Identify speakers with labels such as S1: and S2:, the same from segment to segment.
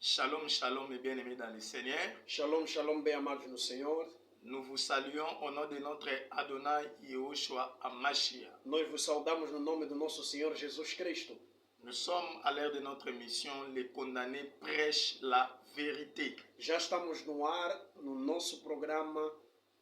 S1: Shalom, shalom, mes bien-aimés dans le Seigneur.
S2: Shalom, shalom, bem-amados no Senhor.
S1: Nous vous saluons au nom de notre Adonai Yehoshua HaMashiach.
S2: Nós vos saudamos no nome do nosso Senhor Jesus Cristo.
S1: Nous sommes à l'ère de notre mission. Les condamnés prêchent la vérité.
S2: Já estamos no ar, no nosso programa,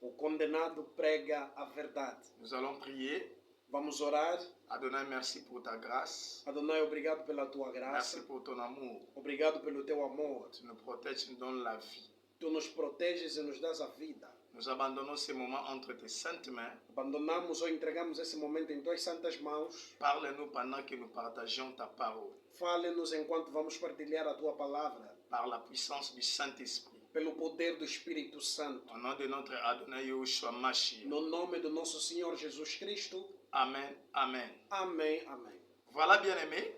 S2: o condenado prega a verdade.
S1: Nous allons prier.
S2: Vamos orar.
S1: Adonai, merci pour ta grâce.
S2: Adonai, obrigado pela tua graça.
S1: Merci pour ton amour.
S2: Obrigado pelo teu amor.
S1: Tu nous protèges, tu nous donnes la vie.
S2: Tu nos proteges e nos dás a vida.
S1: Nous abandonnons ces moments entre tes saintes mains.
S2: Abandonamos ou entregamos esse momento em tuas santas mãos.
S1: Parle-nous pendant que nous partageons ta parole.
S2: Fale-nos enquanto vamos partilhar a tua palavra.
S1: Par la puissance du Saint-Esprit.
S2: Pelo poder do Espírito Santo.
S1: Au nom de notre Adonai Yehoshua HaMashiach.
S2: No nome do nosso Senhor Jesus Cristo.
S1: Amen, amen.
S2: Amém, amém.
S1: Voilà, bien-aimés.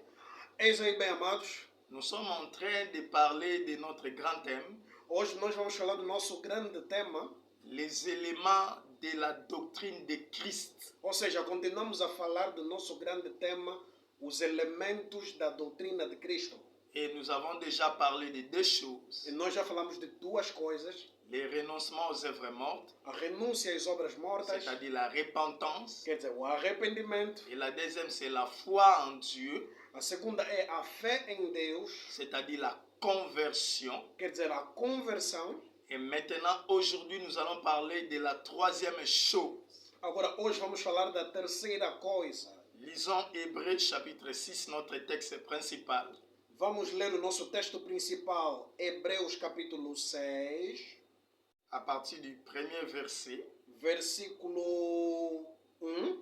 S2: Eis aí, bem-amados.
S1: Nous sommes en train de parler de notre grand thème,
S2: Hoje nós vamos falar do nosso grande tema,
S1: les éléments de la doctrine de Christ.
S2: ou seja, continuamos a falar do nosso grande tema, os elementos da doutrina de Cristo.
S1: Et nous avons déjà parlé de deux choses,
S2: E nós já falamos de duas coisas,
S1: le renoncement aux œuvres mortes,
S2: a renúncia às obras mortas,
S1: c'est-à-dire la repentance,
S2: quer dizer, o arrependimento.
S1: et la deuxième, c'est la foi en Dieu,
S2: A segunda é a fé em Deus,
S1: c'est-à-dire la conversion.
S2: quer dizer, a conversão.
S1: Et maintenant, aujourd'hui, nous allons parler de la troisième chose.
S2: Agora, hoje vamos falar da terceira coisa.
S1: Lisons Hébreux chapitre 6, notre texte principal.
S2: Vamos ler o nosso texto principal, Hebreus capítulo 6,
S1: À partir du premier verset
S2: versículo 1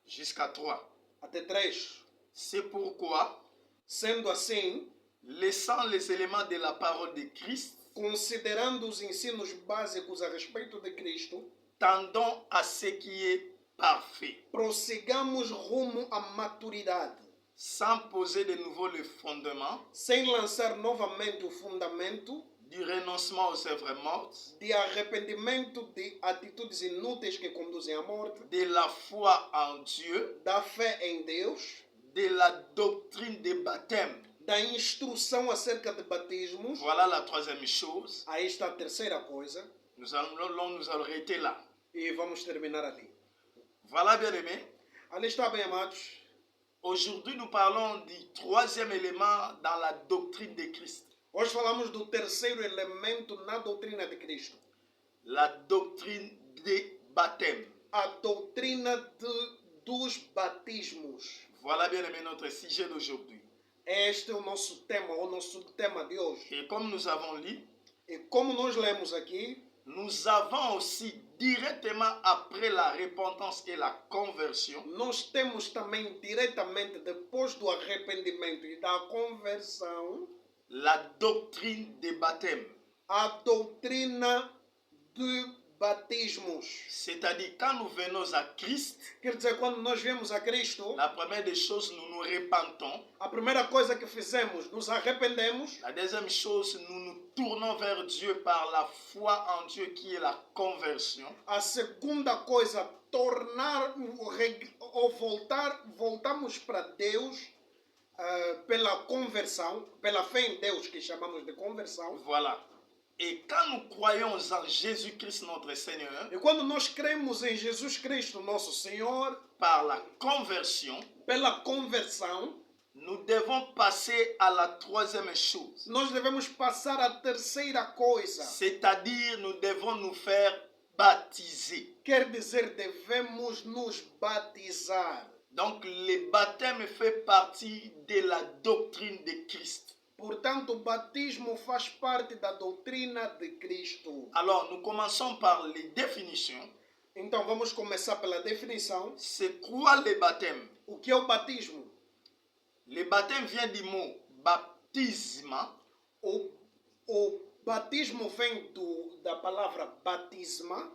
S1: jusqu'à 3.
S2: até 3.
S1: C'est pourquoi,
S2: Sendo assim,
S1: laissant les éléments de la parole de Christ,
S2: considerando os ensinos básicos a respeito de Cristo,
S1: tendons à ce qui est parfait,
S2: prossigamos rumo à maturidade,
S1: sans poser de nouveau le fondement
S2: sem lançar novamente o fundamento
S1: du renoncement aux œuvres mortes,
S2: de arrependimento de atitudes inúteis que conduzem à morte,
S1: de la foi en Dieu,
S2: da fé em Deus,
S1: de la doctrine des baptêmes.
S2: da instrução acerca de batismos.
S1: Voilà la troisième chose.
S2: Aí está a terceira coisa.
S1: Nous allons nous arrêter là.
S2: E vamos terminar ali.
S1: Voilà, bien-aimés.
S2: Ali está, bem amados.
S1: Aujourd'hui, nous parlons du troisième élément dans la doctrine de Christ.
S2: Hoje falamos do terceiro elemento na doutrina de Cristo.
S1: La doctrine des baptêmes.
S2: A doutrina dos batismos.
S1: Voilà, bien-aimés, notre sujet d'aujourd'hui.
S2: Este é o nosso tema, o nosso tema de hoje.
S1: Et comme nous avons lu,
S2: E como nós lemos aqui,
S1: nous avons aussi directement après la repentance et la conversion,
S2: nós temos também diretamente depois do arrependimento e da conversão,
S1: la doctrine des baptêmes.
S2: a doutrina de batismos.
S1: C'est-à-dire, quand nous venons à Christ,
S2: Quer dizer, quando nós viemos a Cristo,
S1: la première des choses, nous nous repentons.
S2: a primeira coisa que fizemos, nos arrependemos.
S1: La deuxième chose, nous nous tournons vers Dieu par la foi en Dieu qui est la conversion.
S2: A segunda coisa, voltamos para Deus pela conversão, pela fé em Deus, que chamamos de conversão.
S1: Voilà. Et quand nous croyons en Jésus-Christ notre Seigneur,
S2: E quando nós cremos em Jesus Cristo, nosso Senhor,
S1: par la conversion,
S2: pela conversão,
S1: nous devons passer à la troisième chose.
S2: nós devemos passar à terceira coisa.
S1: C'est-à-dire, nous devons nous faire baptiser.
S2: Quer dizer, devemos nos batizar.
S1: Donc, le baptême fait partie de la doctrine de Christ.
S2: Portanto, o batismo faz parte da doutrina de Cristo.
S1: Alors, nous commençons par les définitions.
S2: Então, vamos começar pela definição.
S1: C'est quoi le baptême?
S2: O que é o batismo?
S1: Le baptême vient du mot baptisme,
S2: O batismo vem da palavra batisma,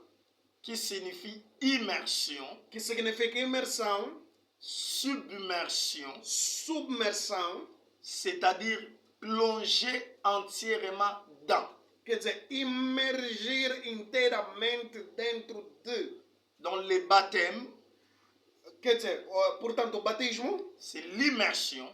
S1: qui signifie immersion,
S2: que significa imersão,
S1: submersion,
S2: submersão,
S1: c'est-à-dire plonger entièrement dans.
S2: quer dizer, imergir inteiramente dentro de.
S1: Donc le baptême,
S2: Quer dizer, portanto, o batismo
S1: c'est l'immersion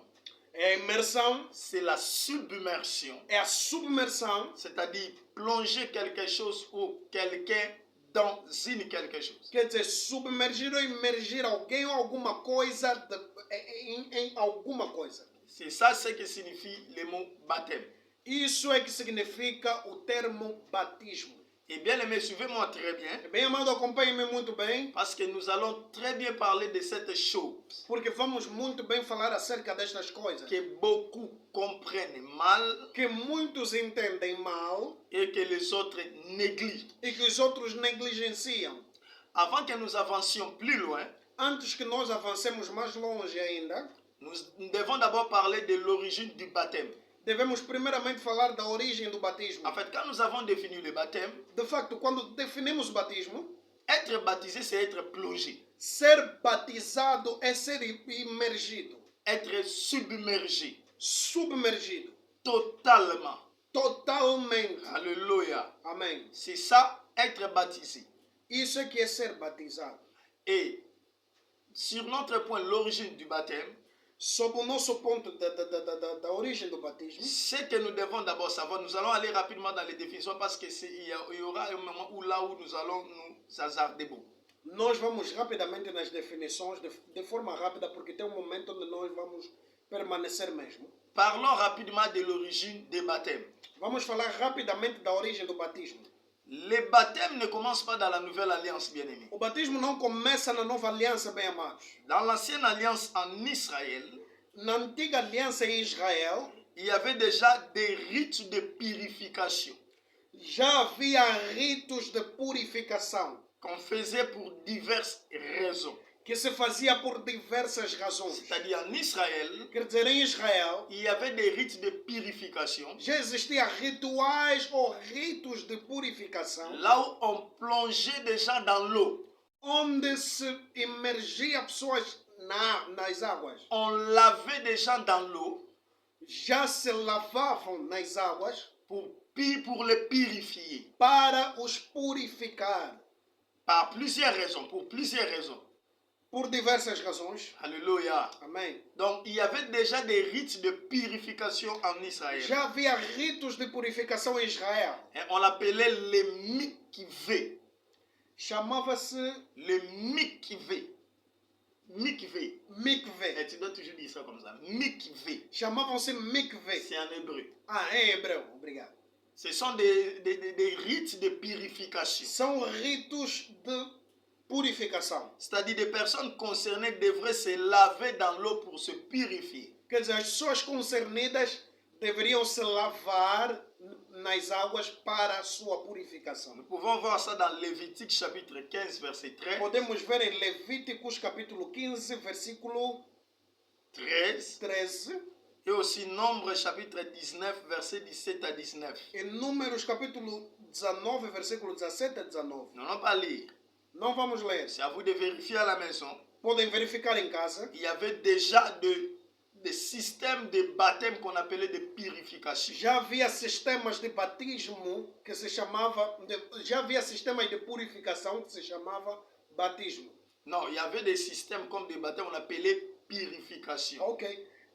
S2: É a imersão,
S1: c'est la submersion,
S2: é a submersão,
S1: c'est-à-dire plonger quelque chose ou quelqu'un dans une quelque chose.
S2: quer dizer, submergir ou imergir alguém ou alguma coisa em alguma coisa.
S1: C'est ça ce que signifie le mot baptême.
S2: Isso é que significa o termo batismo.
S1: Et bien aimé, suivez-moi très bien,
S2: Bem amado, acompanhe-me muito bem,
S1: parce que nous allons très bien parler de cette chose
S2: porque vamos muito bem falar acerca destas coisas.
S1: que beaucoup comprennent mal
S2: Que muitos entendem mal
S1: et que les autres négligent.
S2: e que os outros negligenciam.
S1: Avant que nous avancions plus loin,
S2: Antes que nós avancemos mais longe ainda,
S1: nous devons d'abord parler de l'origine du baptême.
S2: devemos primeiramente falar da origem do batismo.
S1: En fait, quand nous avons défini le baptême,
S2: De facto, quando definimos o batismo,
S1: être baptisé, c'est être plongé,
S2: ser batizado é ser imergido,
S1: être submergé,
S2: submergido,
S1: totalement.
S2: totalmente.
S1: Alléluia.
S2: Amém.
S1: C'est ça, être baptisé.
S2: Isso é que é ser batizado.
S1: Et sur notre point, l'origine du baptême,
S2: Sob o nosso ponto da origem do batismo,
S1: ce que nous devons d'abord savoir, nous allons aller rapidement dans les définitions parce qu'il y aura un moment où là où nous allons nous hasarder beaucoup.
S2: nós vamos rapidamente nas definições, de forma rápida, porque tem um momento onde nós vamos permanecer mesmo.
S1: Parlons rapidement de l'origine des baptêmes.
S2: Vamos falar rapidamente da origem do batismo.
S1: Le baptême ne commence pas dans la nouvelle alliance, bien-aimés.
S2: O batismo não começa na nova aliança, bem amados.
S1: Dans l'ancienne alliance en Israël,
S2: Na antiga aliança em Israel,
S1: il y avait déjà des rites de purification
S2: já havia ritos de purificação
S1: qu'on faisait pour diverses raisons.
S2: que se fazia por diversas razões.
S1: C'est-à-dire en Israël,
S2: Quer dizer, em Israel,
S1: il y avait des rites de purification
S2: já existiam rituais ou ritos de purificação
S1: là où on plongeait des gens dans l'eau.
S2: onde se imergia pessoas nas águas.
S1: On lavait des gens dans l'eau
S2: Já se lavavam nas águas
S1: pour les purifier.
S2: para os purificar.
S1: Par plusieurs raisons, pour plusieurs raisons.
S2: Por diversas razões.
S1: Alléluia.
S2: Amém.
S1: Donc, il y avait déjà des rites de purification en Israël.
S2: Já havia ritos de purificação em Israel.
S1: Et on l'appelait les mikveh.
S2: Chamava-se
S1: Le mikveh. Mikveh.
S2: mikveh.
S1: Et tu dois toujours dire ça comme ça. Mikveh.
S2: Chamavam-se mikveh.
S1: C'est en hébreu.
S2: Ah, em hebreu. Obrigado.
S1: Ce sont des rites de purification.
S2: São ritos de purificação.
S1: C'est-à-dire des personnes concernées devraient se laver dans l'eau pour se purifier.
S2: Quer dizer, as pessoas concernidas deveriam se lavar nas águas para a sua purificação.
S1: Nous pouvons voir ça dans Lévitique chapitre 15 verset 13.
S2: Podemos ver em Levíticos capítulo 15, versículo 13,
S1: Et aussi Nombre chapitre 19 verset 17 à 19.
S2: em Números capítulo 19, versículo 17 a 19.
S1: Nous n'allons pas lire.
S2: Não vamos ler.
S1: C'est à vous de vérifier à la maison.
S2: Podem verificar em casa.
S1: Il y avait déjà des systèmes de baptême qu'on appelait de purification.
S2: Já havia sistemas de batismo que se chamava, já havia sistemas de purificação que se chamava batismo.
S1: Non, il y avait des systèmes comme des baptêmes qu'on appelait purification.
S2: Ok.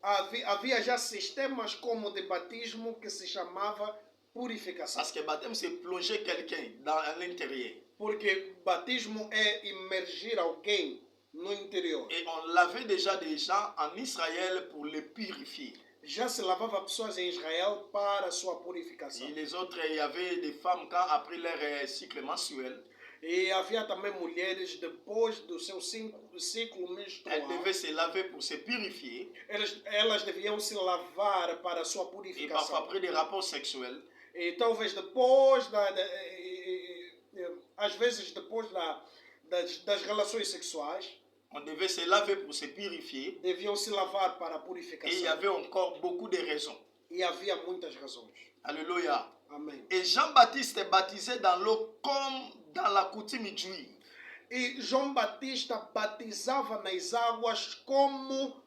S2: Havia já sistemas como de batismo que se chamava purificação.
S1: Parce que baptême, c'est plonger quelqu'un dans l'intérieur.
S2: Porque batismo é imergir alguém no interior.
S1: Et on lavait déjà des gens en Israël pour les purifier.
S2: Já se lavava pessoas em Israel para a sua purificação.
S1: Et les autres, il y avait des femmes quand après leur cycle mensuel,
S2: E havia também mulheres depois do seu ciclo
S1: elles
S2: menstrual.
S1: devaient se laver pour se purifier.
S2: Elas deviam se lavar para a sua
S1: Et parfois
S2: purificação.
S1: après des rapports sexuels,
S2: E talvez depois às vezes depois das relações sexuais,
S1: on devait se laver pour se purifier.
S2: deviam se lavar para a
S1: Et il y
S2: purificação.
S1: avait encore beaucoup de raisons.
S2: E havia muitas razões.
S1: Alléluia.
S2: Amém.
S1: Et Jean-Baptiste est baptisé dans l'eau comme dans la coutume juive.
S2: E João Batista batizava nas águas como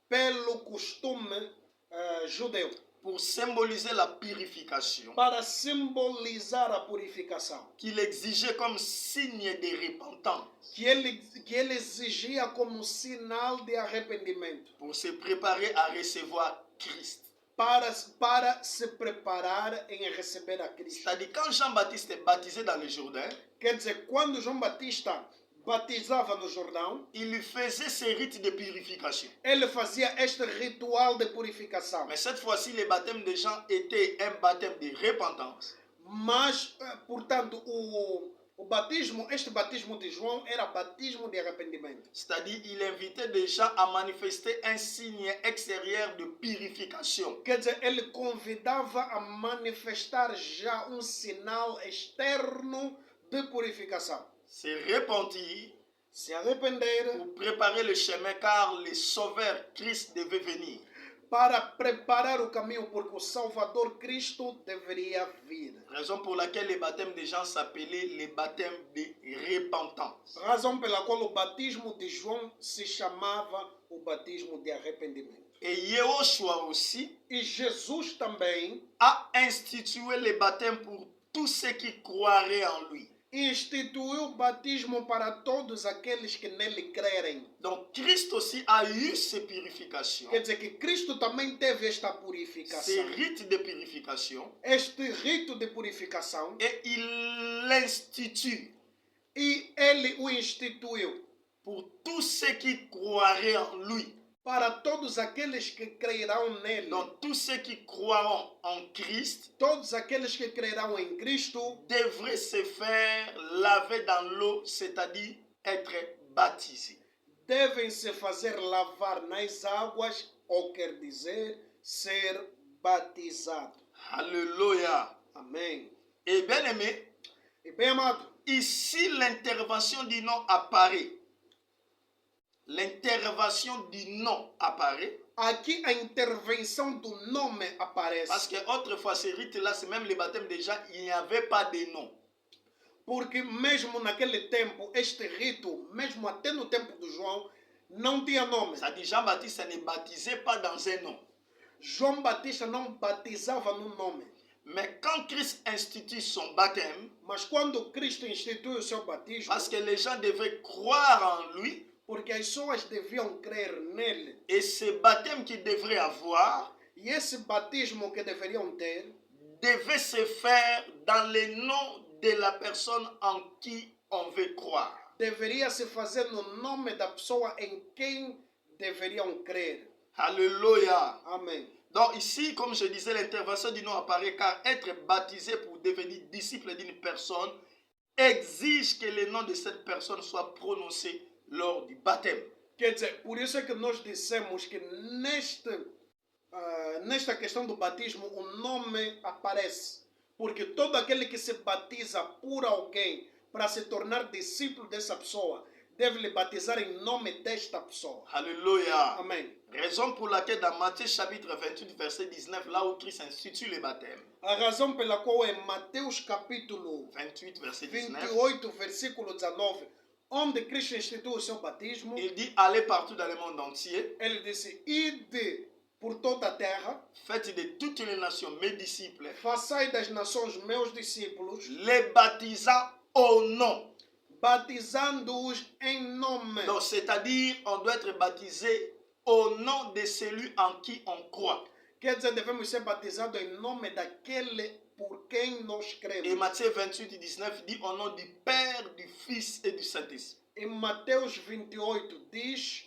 S2: pelo costume judeu,
S1: Pour symboliser la purification
S2: para simbolizar a purificação,
S1: qu'il exigeait comme signe de repentance
S2: que ele exigia como sinal de arrependimento,
S1: pour se préparer à recevoir Christ.
S2: para se preparar em receber a Cristo.
S1: C'est-à-dire quand Jean-Baptiste est baptisé dans le Jourdain,
S2: Quer dizer, quando João Batista batizava no Jordão,
S1: il lui faisait ses rites de purification.
S2: ele fazia este ritual de purificação.
S1: Mais cette fois-ci, le baptême de Jean était un baptême de repentance.
S2: Mas, portanto, este batismo de João era batismo de arrependimento.
S1: C'est-à-dire, il invitait des gens à manifester un signe extérieur de purification.
S2: Quer dizer, ele convidava a manifestar já sinal externo de purificação.
S1: Se repentir
S2: Se arrepender
S1: pour préparer le chemin car le Sauveur Christ devait venir.
S2: para preparar o caminho, porque o Salvador Cristo deveria vir.
S1: Raison pour laquelle le baptême de Jean s'appelait le baptême de repentance.
S2: Razão pela qual o batismo de João se chamava o batismo de arrependimento.
S1: Et Yehoshua aussi
S2: E Jesus também
S1: a institué le baptême pour tous ceux qui croiraient en lui.
S2: instituiu o batismo para todos aqueles que nele crerem.
S1: Donc Christ aussi a eu ces purifications,
S2: Quer dizer que Cristo também teve esta
S1: ces
S2: purificação,
S1: rites de purification,
S2: este rito de purificação,
S1: et il l'institue
S2: e ele o instituiu
S1: pour tous ceux qui croiraient en lui.
S2: para todos aqueles que crerão nele.
S1: Donc tous ceux qui croiront en Christ
S2: Todos aqueles que crerão em Cristo
S1: devraient se faire laver dans l'eau, c'est-à-dire être baptisés.
S2: devem se fazer lavar nas águas, ou quer dizer, ser batizado.
S1: Alléluia.
S2: Amém.
S1: Et bien aimé,
S2: E bem amado,
S1: ici l'intervention du nom apparaît. L'intervention du nom apparaît.
S2: aqui a intervenção do nome aparece.
S1: Parce que autrefois, ces rites-là, c'est même les baptêmes déjà, il n'y avait pas de nom.
S2: Porque mesmo naquele tempo, este rito, mesmo até no tempo do João, não tinha nome.
S1: C'est-à-dire Jean-Baptiste ne baptisait pas dans un nom.
S2: João Batista não batizava no nome.
S1: Mais quand Christ institue son baptême,
S2: Mas quando Cristo instituiu o seu batismo,
S1: parce que les gens devaient croire en lui,
S2: porque as pessoas deviam crer nele,
S1: et ce baptême qu'ils devraient avoir
S2: e esse batismo que deveriam ter
S1: devait se faire dans le nom de la personne en qui on veut croire.
S2: deveria se fazer no nome da pessoa em quem deveriam crer.
S1: Alléluia.
S2: Amém.
S1: Donc ici, comme je disais, l'intervention du nom apparaît car être baptisé pour devenir disciple d'une personne exige que le nom de cette personne soit prononcé lors du baptême.
S2: Quer dizer, por isso é que nós dissemos que nesta questão do batismo o nome aparece. Porque todo aquele que se batiza por alguém para se tornar discípulo dessa pessoa deve lhe batizar em nome desta pessoa.
S1: Alléluia.
S2: Amém.
S1: Raison pour laquelle dans Matthieu chapitre 28 verset 19, là où Christ institue le baptême,
S2: A razão pela qual em Mateus capítulo
S1: 28 verset 19,
S2: 28, versículo 19, onde Cristo instituiu o seu batismo,
S1: il dit allez partout dans le monde entier,
S2: ele disse: ide por toda a terra,
S1: faites de toutes les nations mes disciples,
S2: façai das nações meus discípulos,
S1: les baptisant au nom.
S2: batizando-os em nome.
S1: Donc c'est-à-dire on doit être baptisé au nom de celui en qui on croit.
S2: Quer dizer, devemos ser batizados em nome daquele por quem nós
S1: Et
S2: cremos.
S1: Matthieu 28 19 dit au nom du Père, du Fils et du Saint-Esprit.
S2: Em Mateus 28 diz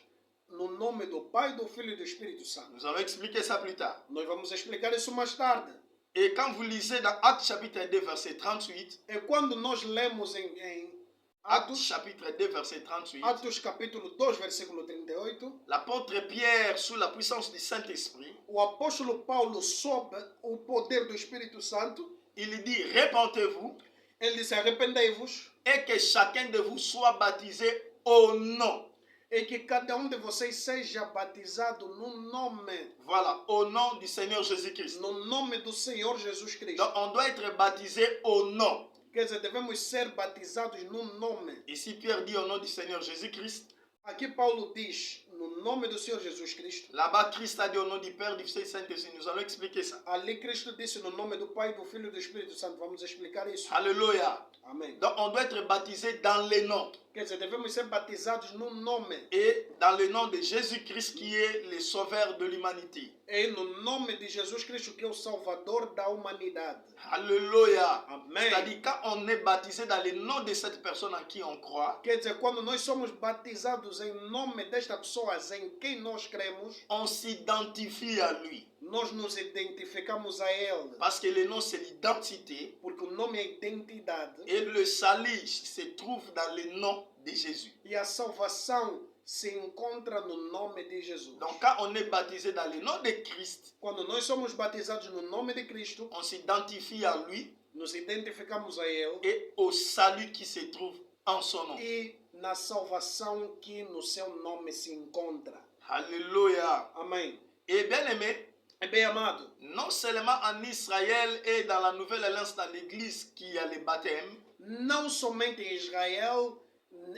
S2: no nome do Pai, do Filho e do Espírito Santo.
S1: Nous allons expliquer ça plus tard.
S2: Nós vamos explicar isso mais tarde.
S1: Et quand vous lisez dans Actes chapitre 2 verset 38,
S2: E quando nós lemos em
S1: Actes
S2: Atos,
S1: chapitre 2 verset 38,
S2: Atos capítulo 2, versículo 38,
S1: l'apôtre Pierre, sous la puissance du Saint-Esprit,
S2: o apóstolo Paulo, sob o poder do Espírito Santo,
S1: il dit repentez-vous
S2: ele disse: arrependei-vos
S1: et que chacun de vous soit baptisé au nom.
S2: e que cada de vocês seja batizado no nome,
S1: Voilà, au nom du Seigneur Jésus-Christ.
S2: no nome do Senhor Jesus Cristo.
S1: Donc on doit être baptisé au nom.
S2: Quer dizer, devemos ser batizados no nome.
S1: Ici Pierre dit au nom du Seigneur Jésus-Christ.
S2: Aqui Paulo diz no nome do Senhor Jesus Cristo.
S1: Là-bas, Christ a dit au nom du Père, du Fils et du Saint-Esprit. Nous allons expliquer ça.
S2: Ali Cristo disse no nome do Pai, do Filho e do Espírito Santo. Vamos explicar isso.
S1: Alléluia.
S2: Amém.
S1: Donc, on doit être baptisé dans les noms.
S2: Quer dizer, devemos ser batizados no nome.
S1: Et dans le nom de Jésus-Christ qui est le sauveur de l'humanité.
S2: E no nome de Jesus Cristo, que é o Salvador da humanidade.
S1: Alléluia.
S2: Amém.
S1: C'est-à-dire, quand on est baptisé dans le nom de cette personne en qui on croit,
S2: Quer dizer, quando nós somos batizados em nome desta pessoa em quem nós cremos,
S1: on s'identifie à lui.
S2: nós nos identificamos a Ele.
S1: Parce que le nom, c'est l'identité.
S2: Porque o nome é identidade.
S1: Et le salut se trouve dans le nom de Jésus.
S2: E a salvação se encontra no nome de Jesus.
S1: Donc, quand on est baptisé dans le nom de Christ,
S2: Quando nós somos batizados no nome de Cristo,
S1: on s'identifie à lui
S2: nos identificamos a Ele
S1: et au salut qui se trouve en son nom.
S2: e na salvação que no seu nome se encontra.
S1: Alléluia.
S2: Amém.
S1: Et bien aimé,
S2: É bem amado,
S1: non seulement en Israël et dans la Nouvelle Alliance, dans l'église, qu'il y a le baptême,
S2: não somente em Israel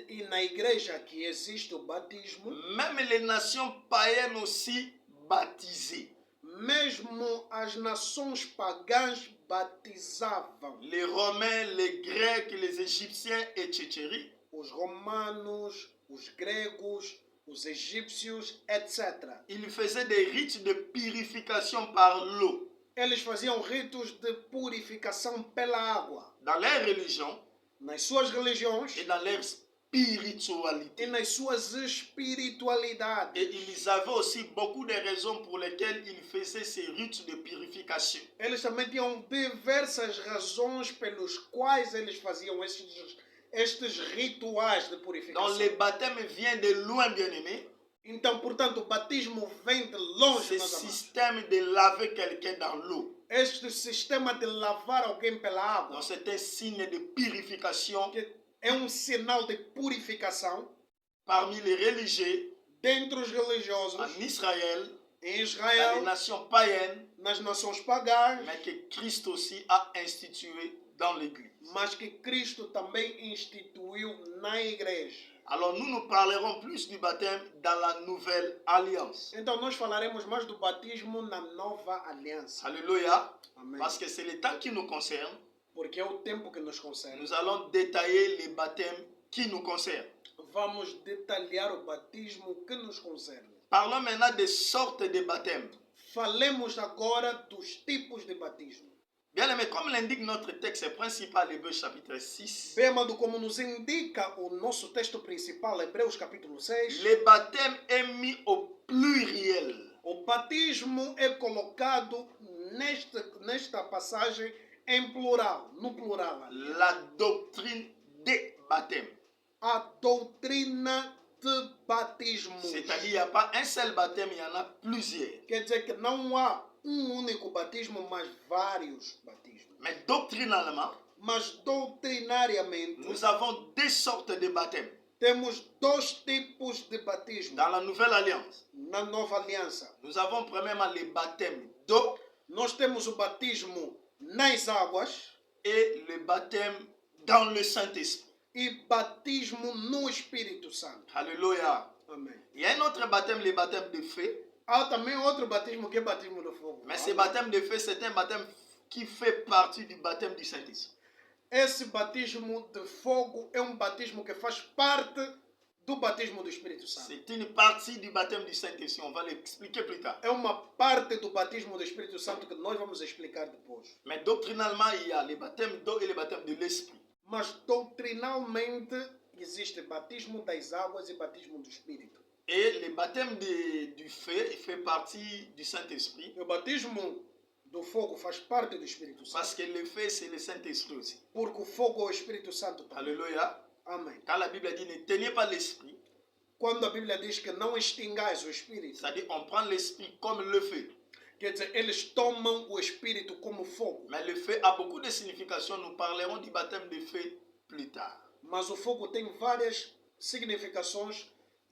S2: e na igreja que existe o batismo,
S1: même les nations païennes aussi baptisées.
S2: mesmo as nações pagãs batizavam.
S1: Les Romains, les Grecs, les Égyptiens, etc.
S2: Os romanos, os gregos, os egípcios, etc.
S1: Ils faisaient des rites de purification par l'eau.
S2: Eles faziam ritos de purificação pela água.
S1: Dans leur religion
S2: Nas suas religiões
S1: et dans leur spiritualité.
S2: e nas suas espiritualidades.
S1: Et ils avaient aussi beaucoup de raisons pour lesquelles ils faisaient ces rites de purification.
S2: Eles também tinham diversas razões pelos quais eles faziam estes rituais de
S1: Donc
S2: purificação.
S1: le baptême vient de loin, bien-aimé.
S2: Então, portanto, o batismo vem de longe,
S1: Ce
S2: meus amados.
S1: système de laver quelqu'un dans l'eau.
S2: Este sistema de lavar alguém pela água,
S1: Donc c'est un signe de purification
S2: que é um sinal de purificação
S1: parmi les religieux
S2: dentre os religiosos
S1: en Israël,
S2: em
S1: dans les
S2: Israel,
S1: nations païennes,
S2: nas nações pagãs,
S1: mais que Christ aussi a institué dans l'Église.
S2: mas que Cristo também instituiu na igreja.
S1: Alors nous parlerons plus du baptême dans la nouvelle alliance.
S2: Então nós falaremos mais do batismo na nova aliança.
S1: Alléluia.
S2: Amém.
S1: Parce que c'est le temps qui nous concerne.
S2: Porque é o tempo que nos concerne.
S1: Nous allons détailler les baptêmes qui nous concernent.
S2: Vamos detalhar o batismo que nos concerne.
S1: Parlons maintenant des sortes de baptêmes.
S2: Falemos agora dos tipos de batismo.
S1: Bien aimé, comme l'indique notre texte principal, Hébreux chapitre 6,
S2: Bem, amado, como nos indica o nosso texto principal, Hebreus capítulo 6,
S1: le baptême est mis au pluriel.
S2: o batismo é colocado nesta passagem em plural, no plural.
S1: La doctrine des baptêmes.
S2: A doutrina de batismo.
S1: C'est-à-dire, il n'y a pas un seul baptême, il y en a plusieurs.
S2: Quer dizer que não há único batismo, mas vários batismos.
S1: Mais doctrinalement,
S2: Mas doutrinariamente,
S1: nous avons deux sortes de baptêmes.
S2: temos dois tipos de batismo
S1: Dans la nouvelle alliance,
S2: na nova aliança.
S1: nous avons premièrement le baptême d'eau
S2: Nós temos o batismo nas águas
S1: et le baptême dans le Saint-Esprit.
S2: e batismo no Espírito Santo.
S1: Alléluia.
S2: Amém.
S1: Il y a un autre baptême, le baptême de feu.
S2: Há também outro batismo que é batismo do fogo.
S1: Mais ce baptême de feu, c'est un baptême qui fait partie du baptême du Saint-Esprit.
S2: Esse batismo de fogo é um batismo que faz parte do batismo do Espírito Santo.
S1: C'est une partie du baptême du Saint-Esprit. On va l'expliquer plus tard.
S2: É uma parte do batismo do Espírito Santo que nós vamos explicar depois.
S1: Mais doctrinalement, il y a le baptême d'eau et le baptême de l'Esprit.
S2: Mas doutrinalmente existe batismo das águas e batismo do Espírito.
S1: Et le baptême du feu fait partie du Saint-Esprit.
S2: O batismo do fogo faz parte do Espírito Santo.
S1: Parce que le feu, c'est le Saint-Esprit aussi.
S2: Porque o fogo é o Espírito Santo também.
S1: Alléluia.
S2: Amém.
S1: Quand la Bible dit ne tenez pas l'Esprit,
S2: Quando a Bíblia diz que não extingais o Espírito,
S1: c'est-à-dire on prend l'Esprit comme le feu.
S2: quer dizer, eles tomam o Espírito como fogo.
S1: Mais le feu a beaucoup de significations. Nous parlerons du baptême de feu plus tard.
S2: Mas o fogo tem várias significações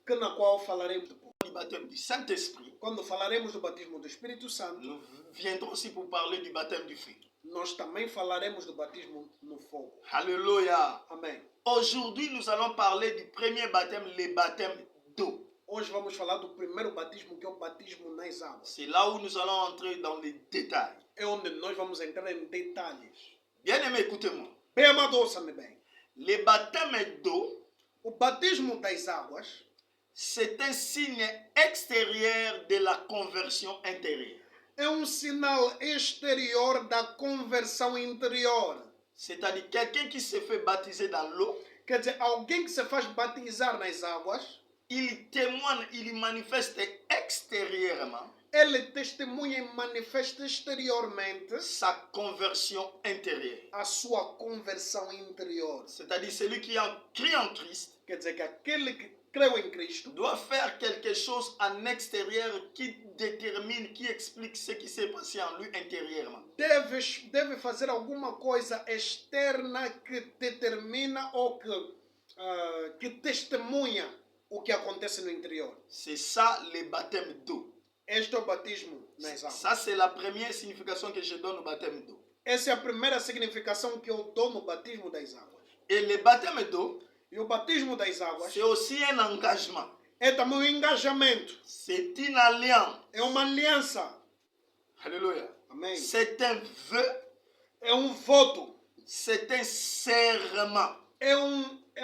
S2: que na qual falaremos depois.
S1: Du baptême du Saint-Esprit,
S2: Quando falaremos do batismo do Espírito Santo,
S1: nous viendrons aussi pour parler du baptême du feu.
S2: nós também falaremos do batismo no fogo.
S1: Alléluia.
S2: Amém.
S1: Aujourd'hui, nous allons parler du premier baptême, le baptême d'eau.
S2: Hoje vamos falar do primeiro batismo, que é o batismo nas águas.
S1: C'est là où nous allons entrer dans les détails.
S2: É onde nós vamos entrar em detalhes.
S1: Bien-aimé, écoutez-moi.
S2: Bem amado, ouça-me bem.
S1: Le baptême d'eau,
S2: O batismo das águas
S1: c'est un signe extérieur de la conversion intérieure.
S2: é um sinal exterior da conversão interior.
S1: C'est-à-dire quelqu'un qui se fait baptiser dans l'eau,
S2: Quer dizer, alguém que se faz batizar nas águas,
S1: il témoigne, il manifeste extérieurement
S2: ele testemunha e manifesta exteriormente
S1: sa conversion intérieure.
S2: a sua conversão interior.
S1: C'est-à-dire celui qui a cru en Christ
S2: Quer dizer que aquele que creu em Cristo
S1: doit faire quelque chose en extérieur qui détermine, qui explique ce qui s'est passé en lui intérieurement.
S2: deve fazer alguma coisa externa que determina ou que testemunha o que acontece no interior.
S1: C'est ça le baptême d'eau.
S2: Este é o batismo nas águas.
S1: Ça, c'est la première signification que je donne au baptême d'eau.
S2: Essa é a primeira significação que eu dou no batismo das águas.
S1: Et le baptême d'eau,
S2: E o batismo das águas
S1: c'est aussi un engagement.
S2: é também um engajamento.
S1: C'est une alliance.
S2: É uma aliança.
S1: Alléluia.
S2: Amém.
S1: C'est un vœu.
S2: É um voto.
S1: C'est un serment.
S2: É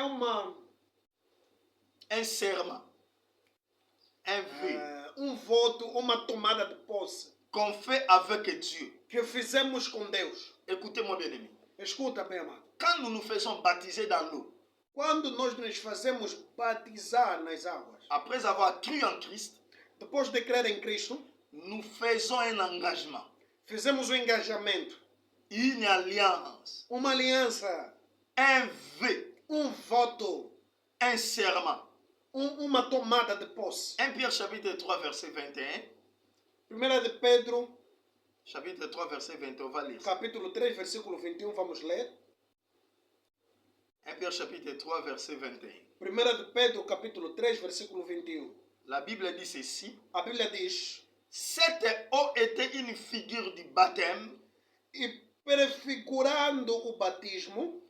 S2: uma
S1: Un serment. Un vœu
S2: um voto, uma tomada de posse
S1: qu'on fait avec Dieu.
S2: que fizemos com Deus.
S1: Écoutez-moi bien aimé.
S2: Escuta bem, amado.
S1: Quand nous nous faisons baptiser dans l'eau,
S2: Quando nós nos fazemos batizar nas águas,
S1: après avoir cru en Christ,
S2: depois de crer em Cristo,
S1: nous faisons un engagement,
S2: fizemos um engajamento,
S1: une alliance,
S2: uma aliança,
S1: un vœu,
S2: um voto,
S1: un serment.
S2: uma tomada de posse.
S1: 1 Pierre chapitre 3 verset 21.
S2: 1 de Pedro,
S1: Chapitre 3 verset 21, on va lire.
S2: capítulo 3, versículo 21, vamos ler.
S1: 1 Pierre chapitre 3 verset 21.
S2: 1 de Pedro, capítulo 3, versículo 21.
S1: La Bible dit ceci.
S2: A Bíblia diz:
S1: Cette eau était une figure du baptême
S2: e prefigurando o batismo,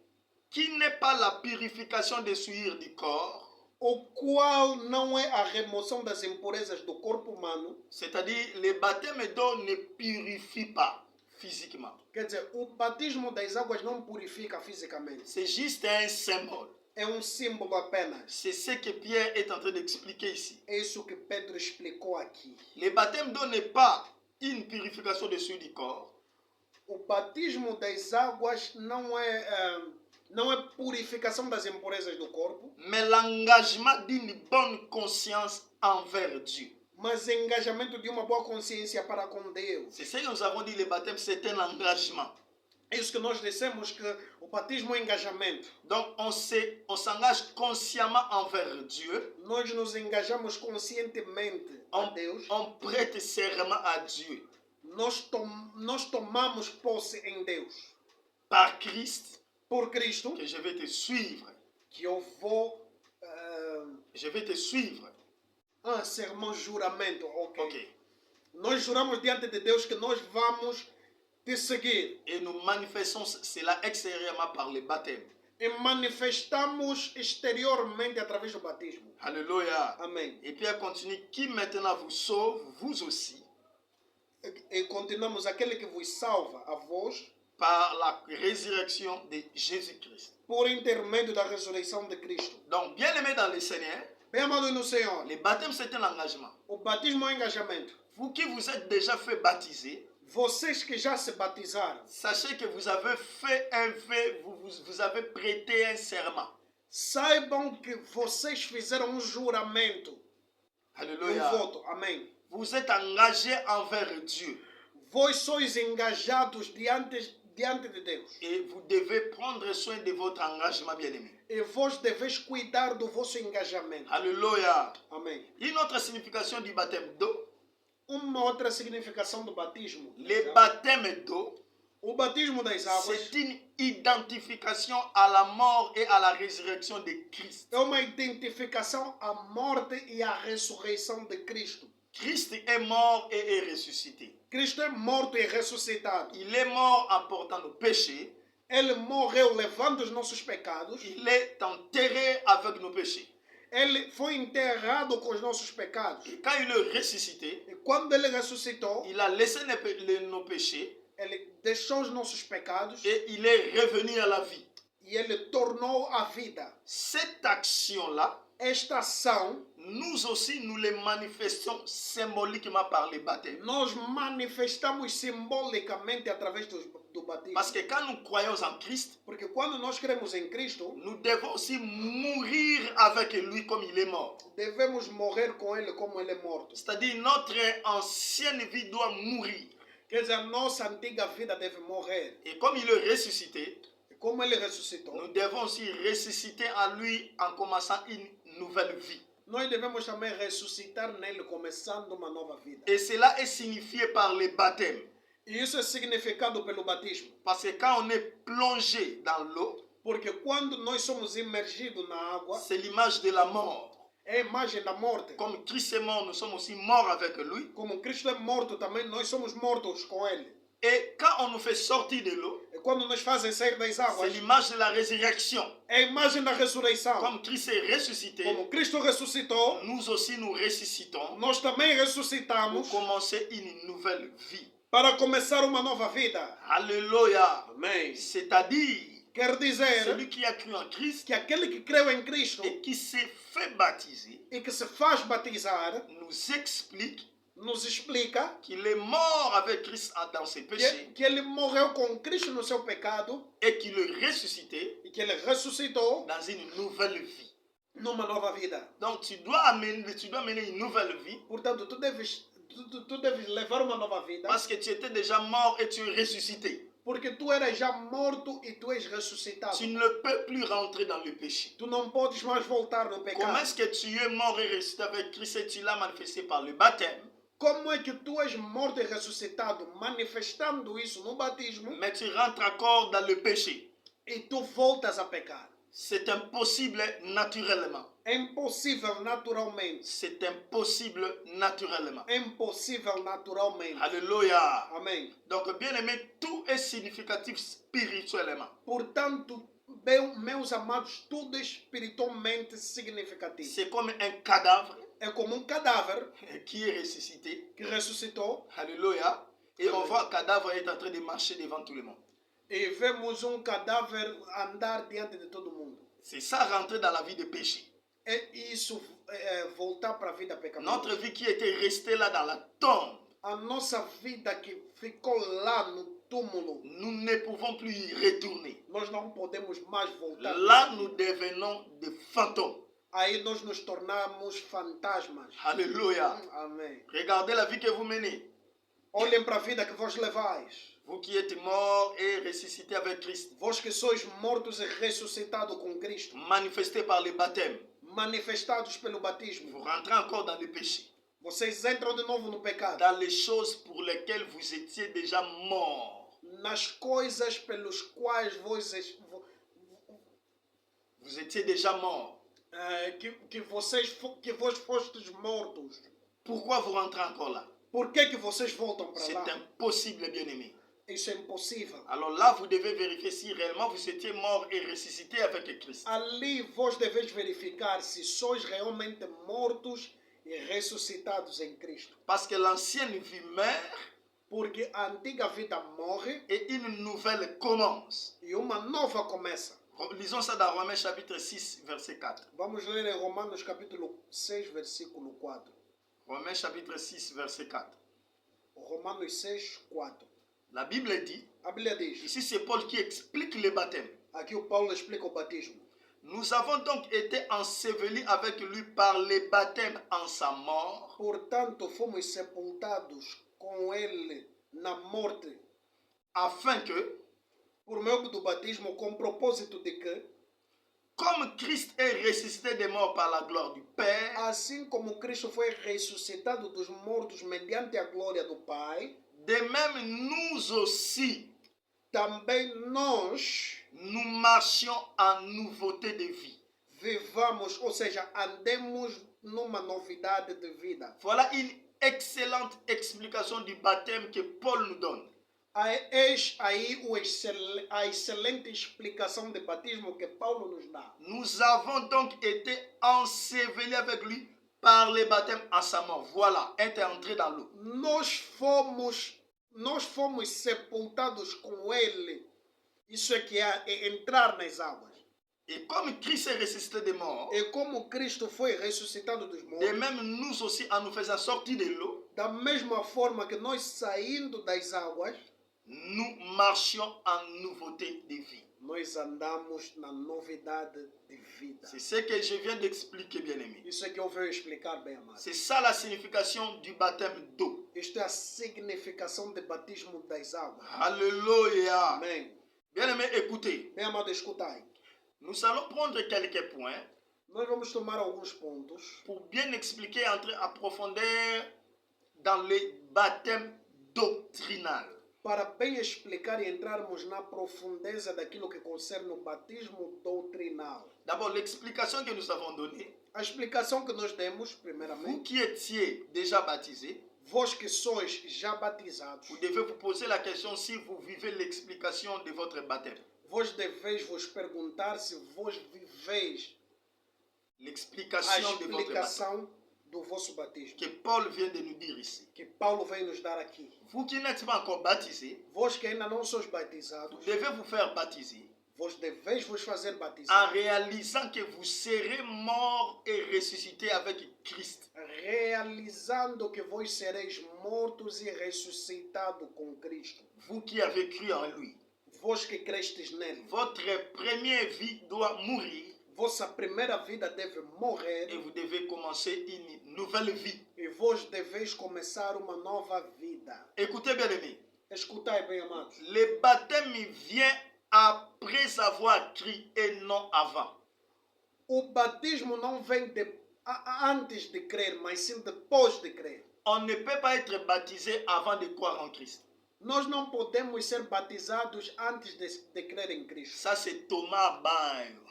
S1: qui n'est pas la purification des souillures du corps,
S2: o qual não é a remoção das impurezas do corpo humano.
S1: c'est-à-dire le baptême d'eau ne purifie pas physiquement.
S2: Quer dizer, o batismo das águas não purifica fisicamente.
S1: C'est juste un symbole.
S2: É um símbolo apenas.
S1: C'est ce que Pierre est en train d'expliquer ici.
S2: É isso que Pedro explicou aqui.
S1: Le baptême d'eau n'est pas une purification des souillures du corps,
S2: O batismo das águas não é purificação das impurezas do corpo,
S1: mais l'engagement d'une bonne conscience envers Dieu.
S2: mas engajamento de uma boa consciência para com Deus.
S1: C'est ce que nous avons dit, le baptême c'est un engagement.
S2: É isso que nós dissemos, que o batismo é engajamento.
S1: Donc on s'engage consciemment envers Dieu,
S2: Nós nos engajamos conscientemente a Deus.
S1: on prête serment à Dieu
S2: Nós tomamos posse em Deus.
S1: par Christ,
S2: Por Cristo,
S1: que je vais te suivre.
S2: que eu vou...
S1: Je vais te suivre.
S2: sermão, juramento, ok.
S1: Ok.
S2: Nós juramos diante de Deus que nós vamos te seguir.
S1: Et nous manifestons cela extérieurement par le baptême.
S2: E manifestamos exteriormente através do batismo.
S1: Alléluia.
S2: Amém.
S1: Et Pierre continue, qui maintenant vous sauve, vous aussi,
S2: E continuamos, aquele que vos salva, a vós,
S1: par la résurrection de Jésus-Christ.
S2: por intermédio da ressurreição de Cristo.
S1: Donc, bien aimé dans le Seigneur,
S2: Bem amado no Senhor,
S1: le baptême c'est un engagement.
S2: o batismo é um engajamento.
S1: Vous qui vous êtes déjà fait baptiser,
S2: Vocês que já se batizaram,
S1: sachez que vous avez fait un vœu, vous avez prêté un serment.
S2: saibam que vocês fizeram um juramento,
S1: Alléluia.
S2: voto. Amém.
S1: Vous êtes engagé envers Dieu.
S2: Vós sois engajados diante de Deus.
S1: Et vous devez prendre soin de votre engagement, bien-aimé.
S2: E vós deveis cuidar do vosso engajamento.
S1: Alléluia.
S2: Amém.
S1: Une autre signification du baptême d'eau,
S2: Uma outra significação do batismo.
S1: le baptême d'eau,
S2: O batismo das águas
S1: c'est une identification à la mort et à la résurrection de Christ.
S2: é uma identificação à morte e à ressurreição de Cristo.
S1: Christ est mort et est ressuscité.
S2: Cristo é morto e ressuscitado.
S1: Il est mort en portant nos péchés.
S2: Ele morreu levando os nossos pecados.
S1: Il est enterré avec nos péchés.
S2: Ele foi enterrado com os nossos pecados.
S1: Et quand il est ressuscité,
S2: E quando ele ressuscitou,
S1: il a laissé nos péchés
S2: ele deixou os nossos pecados
S1: et il est revenu à la vie.
S2: e ele tornou a vida.
S1: Cette action-là,
S2: Esta ação,
S1: nous aussi, nous les manifestons symboliquement par le baptême.
S2: nós manifestamos simbolicamente através do batismo.
S1: Parce que quand nous croyons en Christ,
S2: Porque quando nós cremos em Cristo,
S1: nous devons aussi mourir avec lui comme il est mort.
S2: devemos morrer com ele como ele é morto.
S1: C'est-à-dire notre ancienne vie doit mourir.
S2: Quer dizer, a nossa antiga vida deve morrer.
S1: Et comme il est ressuscité,
S2: E como ele ressuscitou,
S1: nous devons aussi ressusciter en lui en commençant une nouvelle vie.
S2: nós devemos também ressuscitar nele, começando uma nova vida.
S1: Et cela est signifié par le baptême.
S2: E isso é significado pelo batismo.
S1: Parce que quand on est plongé dans l'eau,
S2: Porque quando nós somos imergidos na água,
S1: c'est l'image de la mort.
S2: é a imagem da morte.
S1: Comme Christ est mort, nous sommes aussi morts avec lui.
S2: Como Cristo é morto também, nós somos mortos com ele.
S1: Et quand on nous fait sortir de l'eau,
S2: E quando nos fazem sair das
S1: c'est
S2: águas,
S1: l'image de la résurrection.
S2: é a imagem da ressurreição.
S1: Comme Christ est ressuscité,
S2: Como Cristo ressuscitou,
S1: nous aussi nous ressuscitons
S2: nós também
S1: pour
S2: ressuscitamos
S1: commencer une nouvelle vie.
S2: para começar uma nova vida.
S1: Alléluia.
S2: Amém.
S1: C'est-à-dire,
S2: Quer dizer
S1: celui qui a cru en Christ
S2: que aquele que creu em Cristo
S1: et qui s'est fait baptiser
S2: e que se faz batizar,
S1: nous explique
S2: nos explica
S1: qu'il est mort avec Christ dans ses péchés
S2: que ele morreu com Cristo no seu pecado
S1: et qu'il est ressuscité
S2: e que ele ressuscitou
S1: dans une nouvelle vie.
S2: numa nova vida.
S1: Donc tu dois mener une nouvelle vie
S2: Portanto, tu deves levar uma nova vida,
S1: parce que tu étais déjà mort et tu es ressuscité.
S2: porque tu eras já morto e tu és ressuscitado.
S1: Tu ne peux plus rentrer dans le péché.
S2: Tu não podes mais voltar no
S1: Comment
S2: pecado.
S1: est-ce que tu es mort et ressuscité avec Christ et tu l'as manifesté par le baptême?
S2: Como é que tu és morto e ressuscitado, manifestando isso no batismo,
S1: Mais tu rentres encore dans le péché.
S2: e tu voltas a pecar?
S1: C'est impossible naturellement.
S2: É impossível naturalmente.
S1: C'est impossible naturellement.
S2: É impossível naturalmente.
S1: Alléluia.
S2: Amém.
S1: Donc, bien aimé, tout est significatif spirituellement.
S2: Portanto, meus amados, tudo é espiritualmente significativo.
S1: C'est comme un cadavre
S2: É como cadáver
S1: qui est ressuscité.
S2: que ressuscitou
S1: Alléluia. Et on voit le cadavre est en train de marcher devant tout le monde.
S2: e vemos cadáver andar diante de todo mundo.
S1: C'est ça, rentrer dans la vie de péché.
S2: É isso, voltar para a vida pecaminosa.
S1: Notre vie qui était restée là dans la tombe,
S2: A nossa vida que ficou lá no túmulo,
S1: nous ne pouvons plus y retourner.
S2: nós não podemos mais voltar.
S1: Là, nous devenons des fantômes.
S2: Aí nós nos tornamos fantasmas.
S1: Alléluia.
S2: Amém.
S1: Regardez la vie que vous menez.
S2: Olhem para a vida que vos levais.
S1: Vous qui êtes morts et ressuscités avec Christ,
S2: Vós que sois mortos e ressuscitados com Cristo,
S1: manifestés par le baptême,
S2: manifestados pelo
S1: vous
S2: batismo,
S1: rentrez encore dans le péché,
S2: vocês entram de novo no pecado,
S1: dans les choses pour lesquelles vous étiez déjà morts.
S2: nas coisas pelos quais
S1: Vous étiez déjà morts.
S2: que vós fostes mortos.
S1: Pourquoi vous rentrez encore là?
S2: Por que vocês voltam para
S1: C'est
S2: lá?
S1: impossible, bien-aimé.
S2: Isso é impossível.
S1: Alors là, vous devez vérifier si réellement vous étiez mort et ressuscité avec Christ.
S2: Ali vós deveis verificar se sois realmente mortos e ressuscitados em Cristo.
S1: Parce que l'ancienne vie meurt
S2: Porque a antiga vida morre
S1: et une nouvelle commence.
S2: e uma nova começa.
S1: Lisons ça dans Romains chapitre 6, verset 4.
S2: Vamos ler em Romanos capítulo 6, versículo 4.
S1: Romains chapitre 6, verset 4.
S2: Romanos 6, 4.
S1: La Bible dit,
S2: A Bíblia diz,
S1: ici c'est Paul qui explique le baptême.
S2: aqui o Paulo explica o batismo.
S1: Nous avons donc été ensevelis avec lui par le baptême en sa mort,
S2: Portanto, fomos sepultados com ele na morte,
S1: afin que,
S2: por meio do batismo, com o propósito de que,
S1: comme Christ est ressuscité des morts par la gloire du Père,
S2: assim como Cristo foi ressuscitado dos mortos mediante a glória do Pai,
S1: de même nous aussi,
S2: também nós
S1: nous marchions en nouveauté de vie.
S2: vivamos, ou seja, andemos numa novidade de vida.
S1: Voilà une excellente explication du baptême que Paul nous donne.
S2: Eis aí a excelente explicação de batismo que Paulo nos dá.
S1: Nous avons donc été ensevelis avec lui par le baptême à sa mort. Voilà, être entré dans l'eau.
S2: Nós fomos sepultados com ele. Isso é que é entrar nas águas.
S1: Et comme Christ est ressuscité des morts,
S2: E como Cristo foi ressuscitado dos
S1: de
S2: mortos,
S1: même nous aussi, en nous faisant sortir de l'eau,
S2: da mesma forma que nós saindo das águas,
S1: nous marchions en nouveauté de vie.
S2: nós andamos na novidade de vida.
S1: C'est ce que je viens d'expliquer, bien-aimé.
S2: Isso é que eu venho explicar, bem amado.
S1: C'est ça la signification du baptême d'eau.
S2: Isto é a significação de batismo das águas.
S1: Alléluia.
S2: Amém.
S1: Bien-aimé, écoutez,
S2: Bem amado, escutai.
S1: nous allons prendre quelques points
S2: Nós vamos tomar alguns pontos
S1: pour bien expliquer, entrer en profondeur dans le baptême doctrinal.
S2: para bem explicar e entrarmos na profundeza daquilo que concerne o batismo doutrinal.
S1: D'abord, l'explication que nous avons donnée,
S2: A explicação que nós demos,
S1: vous
S2: primeiramente,
S1: qui étiez déjà baptisés,
S2: vós que sois já batizados,
S1: vous devez vous poser la question si vous vivez l'explication de votre baptême.
S2: vós deveis vos perguntar se vós viveis a
S1: L'explication de votre baptême.
S2: explicação do vosso batismo,
S1: Que Paul vient de nous dire ici.
S2: que Paulo vem nos dar aqui.
S1: Vous qui n'êtes pas encore baptisés,
S2: Vós que ainda não sois
S1: vous
S2: batizados,
S1: devez vous faire baptiser
S2: vós deveis vos fazer
S1: en
S2: batizar,
S1: réalisant que vous serez mort et ressuscité avec Christ.
S2: realizando que vós sereis mortos e ressuscitados com Cristo.
S1: Vous qui avez cru en lui.
S2: Vós que crestes nele.
S1: Votre première vie doit mourir
S2: Vossa primeira vida deve
S1: et
S2: morrer
S1: vous devez commencer une nouvelle vie.
S2: e vós deveis começar uma nova vida.
S1: Écoutez bien aimé,
S2: Escutai bem, amados.
S1: le baptême vient après avoir cru et non avant.
S2: O batismo não vem antes de crer, mas sim depois de crer.
S1: On ne peut pas être baptisé avant de croire en Christ.
S2: Nós não podemos ser batizados antes de crer em Cristo.
S1: Ça c'est Thomas banho.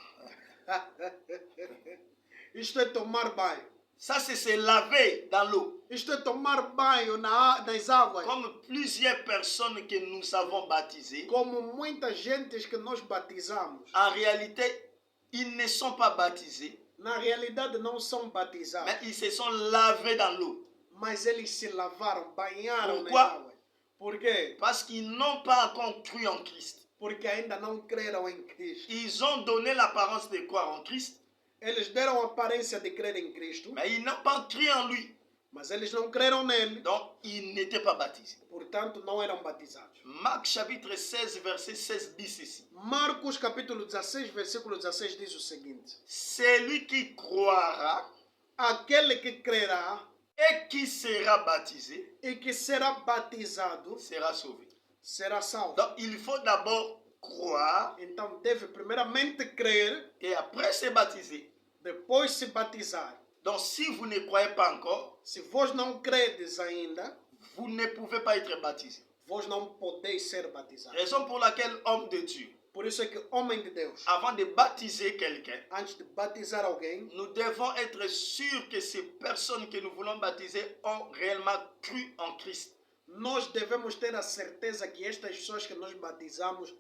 S2: Isto é tomar banho.
S1: Ça c'est se laver dans l'eau.
S2: Isto é tomar banho nas águas.
S1: Comme plusieurs personnes que nous avons baptisées,
S2: Como muita gente que nós batizamos,
S1: en réalité, ils ne sont pas baptisés,
S2: na realidade não são batizados,
S1: mais ils se sont lavés dans l'eau.
S2: mas eles se lavaram, banharam nas
S1: Pourquoi?
S2: águas. Por quê?
S1: Parce qu'ils n'ont pas encore cru en Christ.
S2: Porque ainda não creram em Cristo.
S1: Ils ont donné l'apparence de croire en Christ,
S2: Eles deram a aparência de crer em Cristo,
S1: mais ils n'ont pas cru en lui.
S2: mas eles não creram nele,
S1: Donc, ils n'étaient pas baptisés.
S2: portanto não eram batizados.
S1: Marc chapitre 16, verset 16 dit ceci.
S2: Marcos capítulo 16, versículo 16 diz o seguinte:
S1: Celui qui croira
S2: aquele que crerá
S1: et qui sera baptisé
S2: e que será batizado
S1: sera sauvé.
S2: será salvo.
S1: Donc, il faut d'abord croire
S2: Então deve primeiramente crer,
S1: et après se baptiser.
S2: depois se batizar.
S1: Donc, si vous ne croyez pas encore,
S2: Se vós não credes ainda,
S1: vous ne pouvez pas être baptisé.
S2: vós não podeis ser batizados.
S1: Raison pour laquelle, homme de Dieu,
S2: Por isso é que, homem de Deus,
S1: avant de baptiser quelqu'un,
S2: antes de batizar alguém,
S1: nous devons être sûrs que ces personnes que nous voulons baptiser ont réellement cru en Christ.
S2: nós devemos ter a certeza que estas pessoas que nós batizamos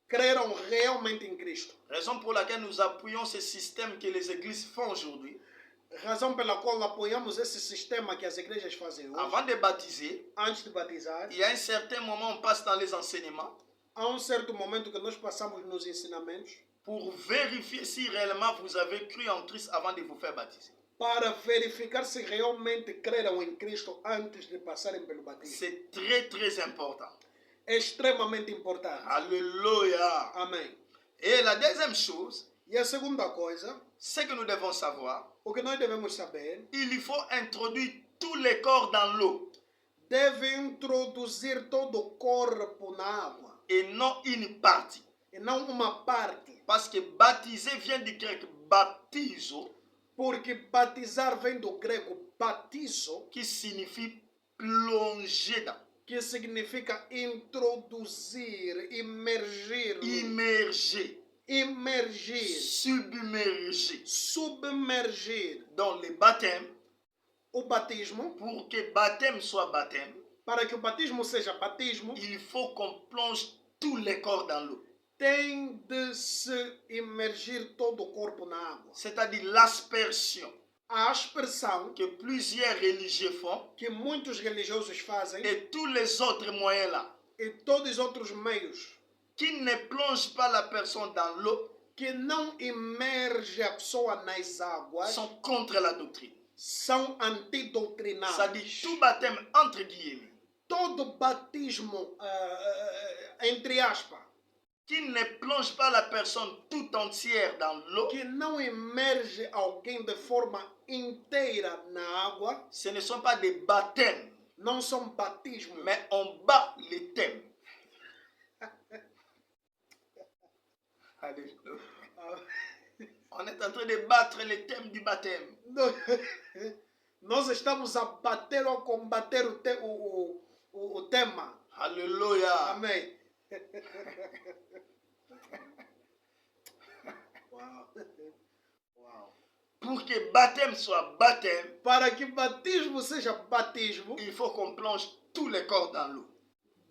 S2: creram realmente em Cristo.
S1: Raison pour laquelle nous appuyons ce système que les églises font aujourd'hui.
S2: Razão pela qual apoiamos esse sistema que as igrejas fazem hoje.
S1: Avant de baptiser,
S2: Antes de batizar,
S1: il y a un certain moment, on passe dans les enseignements
S2: há um certo momento que nós passamos nos ensinamentos
S1: pour vérifier si réellement vous avez cru en Christ avant de vous faire baptiser.
S2: para verificar se realmente creram em Cristo antes de passarem pelo batismo.
S1: C'est très très important.
S2: É extremamente importante.
S1: Alléluia.
S2: Amém.
S1: Et la deuxième chose,
S2: E a segunda coisa,
S1: ce que nous devons savoir,
S2: o que nós devemos saber,
S1: il faut introduire tous les corps dans l'eau
S2: deve introduzir todo o corpo na água
S1: et non une partie.
S2: e não uma parte.
S1: Parce que baptiser vient du grec baptizo,
S2: Porque batizar vem do grego batizo,
S1: qui signifie plonger dans,
S2: que significa introduzir, imergir,
S1: immerger,
S2: imergir,
S1: submerger.
S2: submergir.
S1: Dans le baptême,
S2: O batismo,
S1: pour que baptême soit baptême,
S2: Para que o batismo seja batismo,
S1: il faut qu'on plonge tous les corps dans l'eau.
S2: tem de se imergir todo o corpo na água.
S1: C'est-à-dire l'aspersion
S2: A aspersão
S1: que plusieurs religieux font
S2: que muitos religiosos fazem
S1: et tous les autres moyens là
S2: e todos os outros meios
S1: qui ne plongent pas la personne dans l'eau
S2: que não imerge a pessoa nas águas
S1: sont contre la doctrine.
S2: são antidoutrinários.
S1: C'est-à-dire tout baptême entre guillemets
S2: Todo batismo, entre aspas,
S1: qui ne plonge pas la personne tout entière dans l'eau,
S2: que não emerge alguém de forma inteira na água,
S1: ce ne sont pas des baptêmes,
S2: não são batismos.
S1: mais on bat les thèmes. Alléluia. On est en train de battre les thèmes du baptême.
S2: Nós estamos a bater ou combater o tema.
S1: Alléluia.
S2: Amém. Uau.
S1: Pour que baptême soit baptême,
S2: Para que batismo seja batismo,
S1: il faut qu'on plonge tous les corps dans l'eau.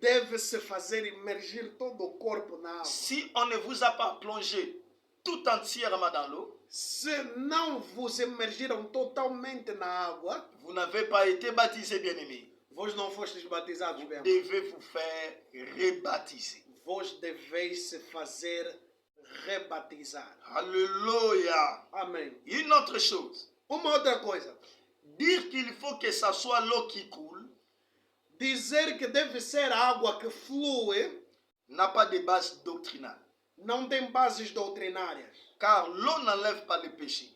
S2: deve-se fazer emergir todo o corpo na água.
S1: Si on ne vous a pas plongé tout entièrement dans l'eau,
S2: Se não vos emergiram totalmente na água,
S1: vous n'avez pas été baptisé, bien-aimé.
S2: vós não fostes batizados
S1: Vous
S2: bem.
S1: devez vous faire rebaptiser.
S2: Vós deveis se fazer rebatizar.
S1: Alléluia.
S2: Amém.
S1: Une autre chose,
S2: Uma outra coisa.
S1: dire qu'il faut que ça soit l'eau qui coule
S2: Dizer que deve ser a água que flui
S1: n'a pas de base doctrinale.
S2: não tem bases doutrinárias.
S1: Car l'eau n'enlève pas le péché.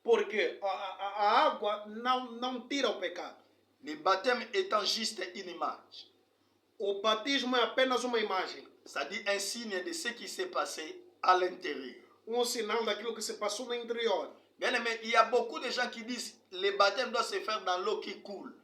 S2: Porque a água não tira o pecado.
S1: Le baptême étant juste une image,
S2: O batismo é apenas uma imagem.
S1: c'est-à-dire un signe de ce qui s'est passé à l'intérieur.
S2: Sinal daquilo que se passou no interior.
S1: Bien aimé, il y a beaucoup de gens qui disent le baptême doit se faire dans l'eau qui coule.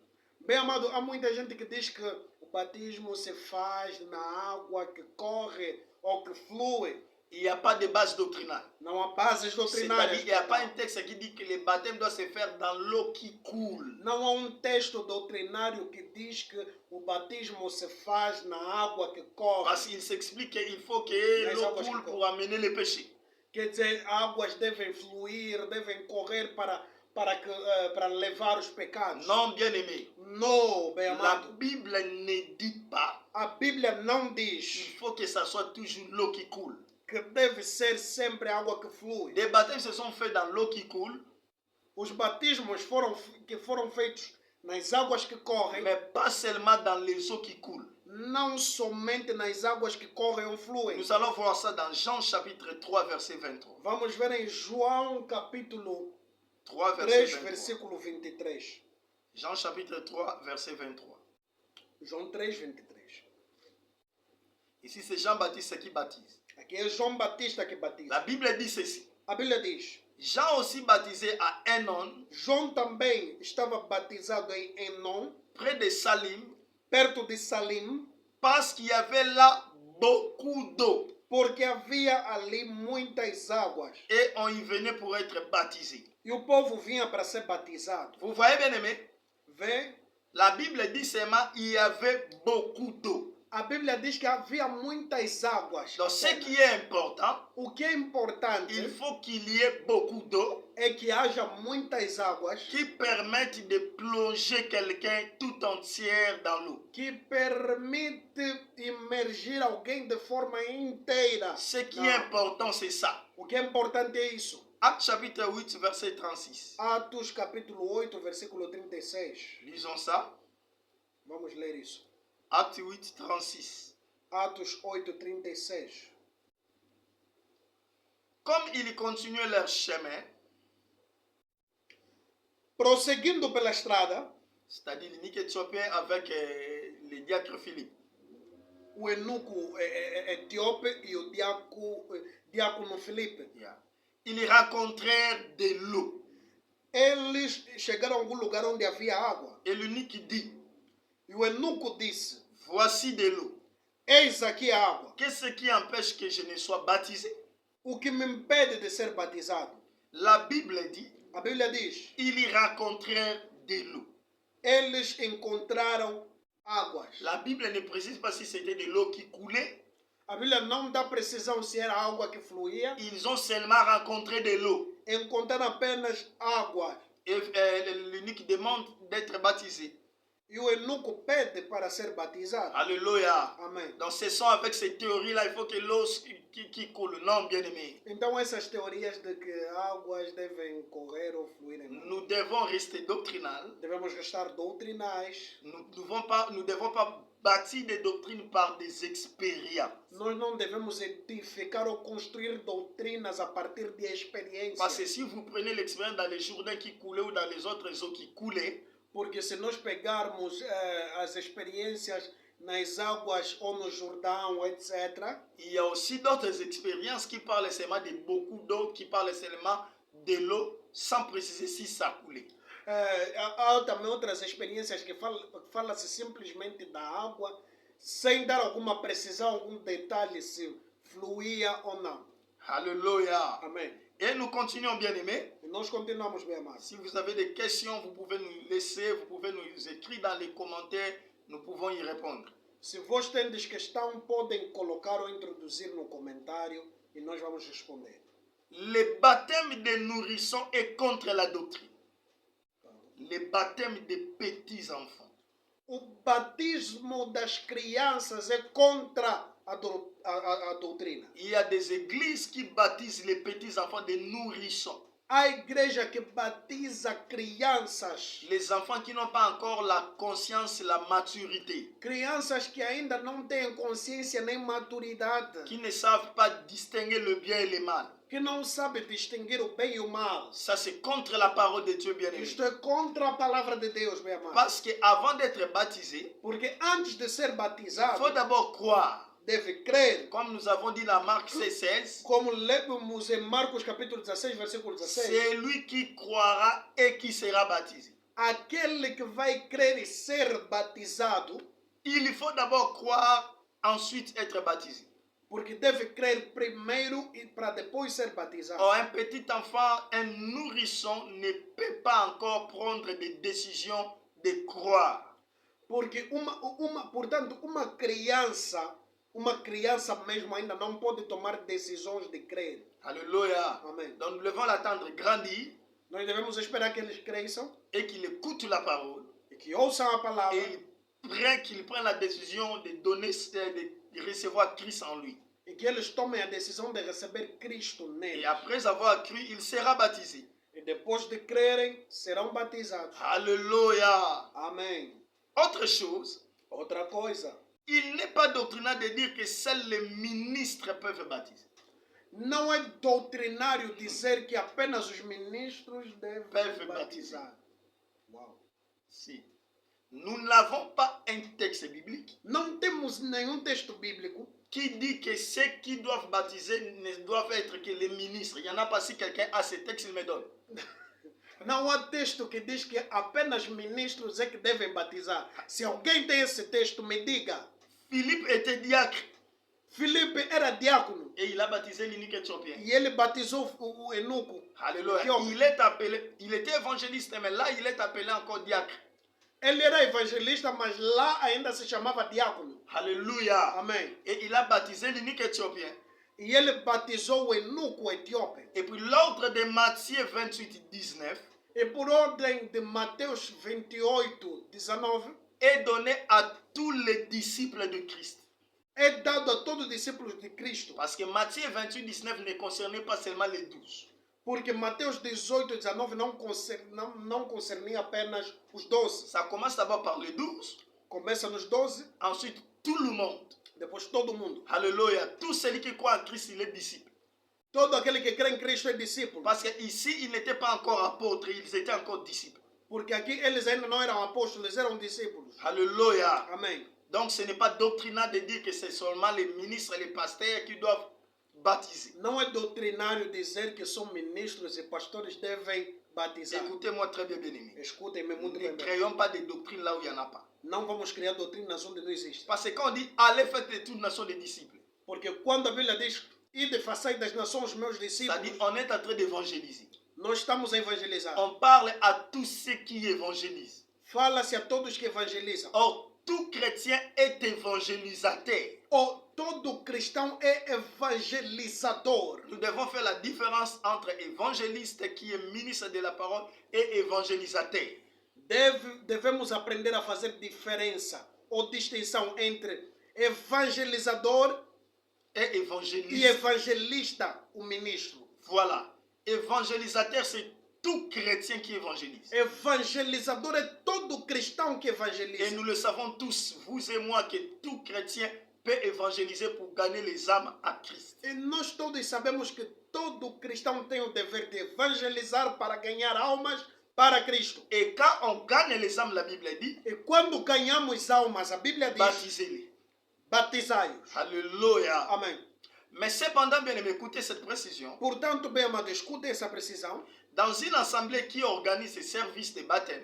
S2: Bem amado, há muita gente que diz que o batismo se faz na água que corre ou que flui.
S1: Il n'y a pas de base doctrinale.
S2: Não há bases doutrinárias.
S1: C'est-à-dire qu'il n'y a pas un texte qui dit que le baptême doit se faire dans l'eau qui coule.
S2: Não há texto doutrinário que diz que o batismo se faz na água que corre.
S1: Parce qu'il s'explique qu'il faut que
S2: Mais
S1: l'eau
S2: ça, moi, je
S1: coule
S2: comprends.
S1: pour amener le péché.
S2: Quer dizer, águas devem fluir, devem correr para levar os pecados.
S1: Non, bien aimé.
S2: Não, bem
S1: La
S2: amado.
S1: Bible ne dit pas
S2: A Bíblia não
S1: qu'il
S2: diz
S1: faut que ça soit toujours l'eau qui coule.
S2: que deve ser sempre água que flui.
S1: Des baptêmes se sont faits dans l'eau qui coule,
S2: Os batismos que foram feitos nas águas que correm,
S1: mais pas seulement dans les eaux qui coulent.
S2: não somente nas águas que correm ou fluem.
S1: Nous allons voir ça dans Jean chapitre 3, verset 23.
S2: Vamos ver em João capítulo
S1: 3,
S2: 3,
S1: verset 23.
S2: versículo 23.
S1: Jean chapitre 3, verset 23.
S2: João 3, 23.
S1: Ici, c'est Jean-Baptiste qui baptise.
S2: Aqui é João Batista que batiza.
S1: La Bible dit ceci.
S2: A Bíblia diz:
S1: Jean aussi baptisé à Enon,
S2: João também estava batizado em Enon,
S1: près de Salim,
S2: perto de Salim,
S1: parce qu'il y avait là beaucoup d'eau.
S2: porque havia ali muitas águas.
S1: Et on y venait pour être baptisé.
S2: E o povo vinha para ser batizado.
S1: Vous voyez, bien aimé?
S2: Vê?
S1: La Bible dit seulement il y avait beaucoup d'eau.
S2: A Bíblia diz que havia muitas águas.
S1: Donc, ce qui est important,
S2: O que é importante
S1: il faut qu'il y ait beaucoup d'eau
S2: é que haja muitas águas
S1: qui permettent de plonger quelqu'un tout entière dans l'eau.
S2: que permite imergir alguém de forma inteira.
S1: Ce qui
S2: na
S1: est
S2: água.
S1: important, c'est ça.
S2: O que é importante é isso.
S1: Acte chapitre 8, verset 36.
S2: Atos capítulo 8, versículo 36.
S1: Lisons ça.
S2: Vamos ler isso.
S1: Acte 8, 36.
S2: Atos 8, 36.
S1: Comme ils continuaient leur chemin,
S2: Prosseguindo pela estrada,
S1: c'est-à-dire l'unique éthiopien avec le diacre Philippe,
S2: o eunuco etíope e o diácono Filipe,
S1: ils rencontrèrent de l'eau.
S2: eles chegaram a algum lugar onde havia água.
S1: Et l'unique dit,
S2: E o eunuco disse:
S1: voici de l'eau.
S2: Eis aqui a água.
S1: Qu'est-ce qui empêche que je ne sois baptisé?
S2: O que me impede de ser batizado?
S1: La Bible dit,
S2: A Bíblia diz:
S1: ils y rencontrèrent de l'eau.
S2: eles encontraram águas.
S1: La Bible ne précise pas si c'était de l'eau qui coulait.
S2: A Bíblia não dá precisão se era água que fluía.
S1: Ils ont seulement rencontré de l'eau.
S2: Encontraram apenas água.
S1: Et l'eunuque demande d'être baptisé.
S2: E o eunuco pede para ser batizado.
S1: Alléluia.
S2: Amém.
S1: Donc ce sont avec ces théories-là, il faut que l'eau qui coule. Non, bien aimé.
S2: Então essas teorias de que águas devem correr ou fluir em nós,
S1: Nous devons rester doctrinal.
S2: devemos restar doutrinais.
S1: Nous ne devons pas bâtir des doctrines par des expériences.
S2: Nós não devemos edificar ou construir doutrinas a partir de
S1: Parce que
S2: experiências.
S1: si vous prenez l'expérience dans les Jourdains qui coulaient ou dans les autres eaux qui coulaient,
S2: Porque se nós pegarmos as experiências nas águas ou no Jordão, etc.,
S1: il y a aussi d'autres expériences qui parlent seulement de beaucoup d'eau, qui parlent seulement de l'eau, sans préciser si ça coulait.
S2: há também outras experiências que fala-se simplesmente da água, sem dar alguma precisão, algum detalhe se fluía ou não.
S1: Alléluia.
S2: Amém.
S1: Et nous continuons, bien aimés.
S2: E nós continuamos bem, amados.
S1: Si vous avez des questions, vous pouvez nous laisser, vous pouvez nous écrire dans les commentaires, nous pouvons y répondre.
S2: Se vós tendes questão, podem colocar ou introduzir no comentário e nós vamos responder.
S1: Le baptême des nourrissons est contre la doctrine. Le baptême des petits enfants.
S2: O batismo das crianças é contra a doutrina.
S1: Il y a des églises qui baptisent les petits enfants des nourrissons.
S2: Há igreja que batiza crianças.
S1: Les enfants qui n'ont pas encore la conscience, la maturité,
S2: Crianças que ainda não têm consciência nem maturidade.
S1: qui ne savent pas distinguer le bien et le mal.
S2: Que não sabem distinguir o bem e o mal.
S1: Ça, c'est contre la parole de Dieu, bien aimé.
S2: Isto é contra a palavra de Deus, meu amado.
S1: Parce qu'avant d'être baptisé,
S2: Porque antes de ser
S1: il faut
S2: batizado,
S1: d'abord croire.
S2: deve crer.
S1: Comme nous avons dit dans Marc 16,
S2: Como lemos em Marcos capítulo 16, versículo 16.
S1: c'est lui qui croira et qui sera baptisé.
S2: Aquele que vai crer e ser batizado,
S1: Il faut d'abord croire, ensuite être baptisé.
S2: porque deve crer primeiro e para depois ser batizado.
S1: Or, un petit enfant, un nourrisson ne peut pas encore prendre des décisions de croire.
S2: Porque portanto, uma criança mesmo ainda não pode tomar decisões de crer.
S1: Alléluia.
S2: Amém.
S1: Donc nous devons l'attendre grandir
S2: Nós devemos esperar que eles cresçam
S1: et qu'il écoute la parole
S2: e que ouçam a palavra
S1: et qu'il prenne la décision de donner, de recevoir Christ en lui.
S2: e que eles tomem a decisão de receber Cristo
S1: Et
S2: neles.
S1: après avoir cru, il sera baptisé.
S2: E depois de crerem, serão batizados.
S1: Alléluia.
S2: Amém.
S1: Autre chose,
S2: Outra coisa,
S1: il n'est pas doctrinal de dire que seuls les ministres peuvent baptiser.
S2: não é doutrinário dizer que apenas os ministros devem
S1: Devem
S2: batizar. Uau.
S1: Si. Nous n'avons pas un texte biblique
S2: Não temos nenhum texto bíblico
S1: qui dit que ceux qui doivent baptiser ne doivent être que les ministres. Il n'y en a pas. Si quelqu'un a ce texte, il me donne.
S2: Não há texto que diz que apenas ministros é que devem batizar. Se alguém tem esse texto, me diga.
S1: Philippe était diacre
S2: Filipe era diácono
S1: et il a baptisé l'unique éthiopien.
S2: e ele batizou o eunuco.
S1: Alléluia.
S2: Éthiopie.
S1: Il est appelé, il était évangéliste, mais là, il est appelé encore diacre.
S2: Ele era evangelista, mas lá ainda se chamava diácono.
S1: Alléluia.
S2: Amém.
S1: Et il a baptisé l'unique éthiopien.
S2: E ele batizou o eunuco etíope.
S1: Et puis l'ordre de Matthieu 28, 19
S2: E por ordem de Mateus 28, 19,
S1: est donné à tous les disciples de Christ.
S2: é dado a todos os discípulos de Cristo.
S1: Parce que Matthieu 28, 19 ne concernait pas seulement les 12.
S2: Porque Mateus 18, 19 não concernia apenas os 12.
S1: Ça commence d'abord par les 12,
S2: Começa nos 12,
S1: ensuite tout le monde.
S2: depois todo mundo.
S1: Alléluia. Tout celui qui croit en Christ, il est disciple.
S2: Todo aquele que crê em Cristo é discípulo.
S1: Parce qu'ici, ils n'étaient pas encore apôtres, ils étaient encore disciples.
S2: Porque aqui eles ainda não eram apóstolos, eles eram discípulos.
S1: Alléluia.
S2: Amém.
S1: Donc ce n'est pas doctrinal de dire que c'est seulement les ministres et les pasteurs qui doivent baptiser.
S2: Não é doutrinário dizer que só ministros e pastores devem batizar.
S1: Écoutez-moi très bien, bien-aimés.
S2: Escutem-me muito
S1: Ne
S2: bem.
S1: créons pas de doctrines là où il n'y en a pas.
S2: Não vamos criar doutrinas onde não existe.
S1: Parce que quand on dit allez faire de toutes nations des disciples,
S2: Porque quando a Bíblia diz, ide façai das nações meus
S1: ça
S2: discípulos,
S1: dit on est en train d'évangéliser.
S2: nós estamos a evangelizar.
S1: On parle à tous ceux qui évangélisent.
S2: Fala-se a todos que evangelizam.
S1: Or, tout chrétien est évangélisateur.
S2: Todo cristão é evangelizador.
S1: Nous devons faire la différence entre évangéliste qui est ministre de la parole et évangélisateur.
S2: Devemos aprender a fazer diferença ou distinção entre evangelizador
S1: Et
S2: e
S1: évangéliste.
S2: evangelista, o ministro.
S1: Voilà. Évangélisateur, c'est tout chrétien qui évangélise.
S2: Evangelizador é todo cristão que
S1: Et
S2: evangeliza.
S1: nous le savons tous, vous et moi, que tout chrétien peut évangéliser pour gagner les âmes à Christ.
S2: E nós todos sabemos que todo cristão tem o dever de evangelizar para ganhar almas para Cristo.
S1: Et quand on gagne les âmes, la Bible dit,
S2: E quando ganhamos almas, a Bíblia diz,
S1: baptisez-les.
S2: batizai-os.
S1: Alléluia.
S2: Amém.
S1: Mais cependant, bien aimé, écoutez cette précision.
S2: Portanto, bem amado, escute essa precisão.
S1: Dans une assemblée qui organise ces services de baptême,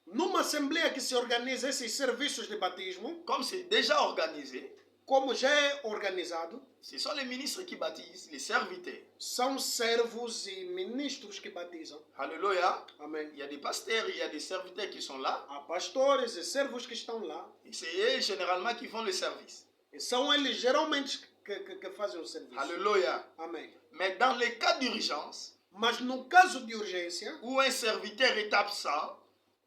S2: Numa assembleia que se organiza esses serviços de batismo,
S1: comme c'est déjà organisé,
S2: como já é organizado,
S1: ce sont les ministres qui baptisent, les serviteurs.
S2: são servos e ministros que batizam.
S1: Alléluia.
S2: Amém.
S1: Il y a des pasteurs, il y a des serviteurs qui sont là.
S2: Há pastores e servos que estão lá.
S1: Et c'est eux généralement qui font le service.
S2: E são eles geralmente que fazem o serviço.
S1: Alléluia.
S2: Amém.
S1: Mais dans les cas d'urgence,
S2: Mas no caso de urgência,
S1: où un serviteur est absent,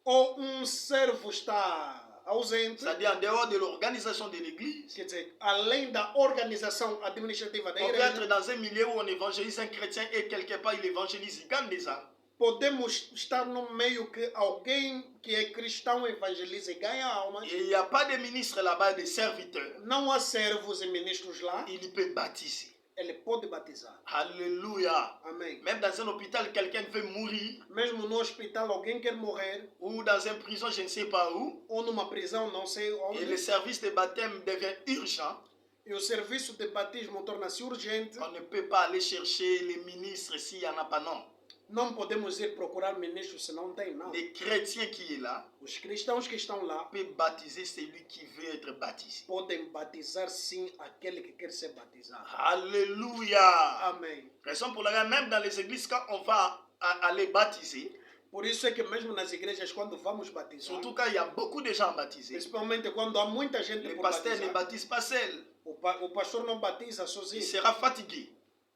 S2: ou servo está ausente,
S1: c'est-à-dire en dehors de l'organisation de l'église,
S2: quer dizer, além da organização administrativa da
S1: on peut être
S2: igreja,
S1: dans un milieu où on évangélise un chrétien et quelque part il évangélise, il gagne des âmes.
S2: podemos estar num meio que alguém que é cristão evangeliza e ganha almas.
S1: Et il n'y a pas de ministre là-bas, de serviteurs.
S2: Não há servos e ministros lá,
S1: Il peut baptiser.
S2: ele pode batizar.
S1: Alléluia.
S2: Amém.
S1: Même dans un hôpital, quelqu'un veut mourir,
S2: Mesmo no hospital, alguém quer morrer,
S1: ou dans une prison, je ne sais pas où,
S2: ou numa prisão, não sei
S1: et le
S2: onde,
S1: service de baptême devient urgent,
S2: e o serviço de batismo torna-se urgente,
S1: on ne peut pas aller chercher les ministres s'il n'y en a pas, non.
S2: não podemos ir procurar ministros se não tem, não.
S1: Les chrétiens qui est là
S2: Os cristãos que estão lá
S1: peuvent baptiser celui qui veut être baptisé.
S2: podem batizar sim aquele que quer ser batizado.
S1: Alléluia.
S2: Amém.
S1: Raison pour laquelle même dans les églises, quand on va aller baptiser,
S2: Por isso é que mesmo nas igrejas, quando vamos batizar,
S1: surtout quand il y a beaucoup de gens baptisés,
S2: principalmente quando há muita gente
S1: le
S2: por
S1: pasteur ne
S2: batizar,
S1: baptise pas seul.
S2: o pastor não batiza
S1: Il
S2: sozinho.
S1: sera fatigué.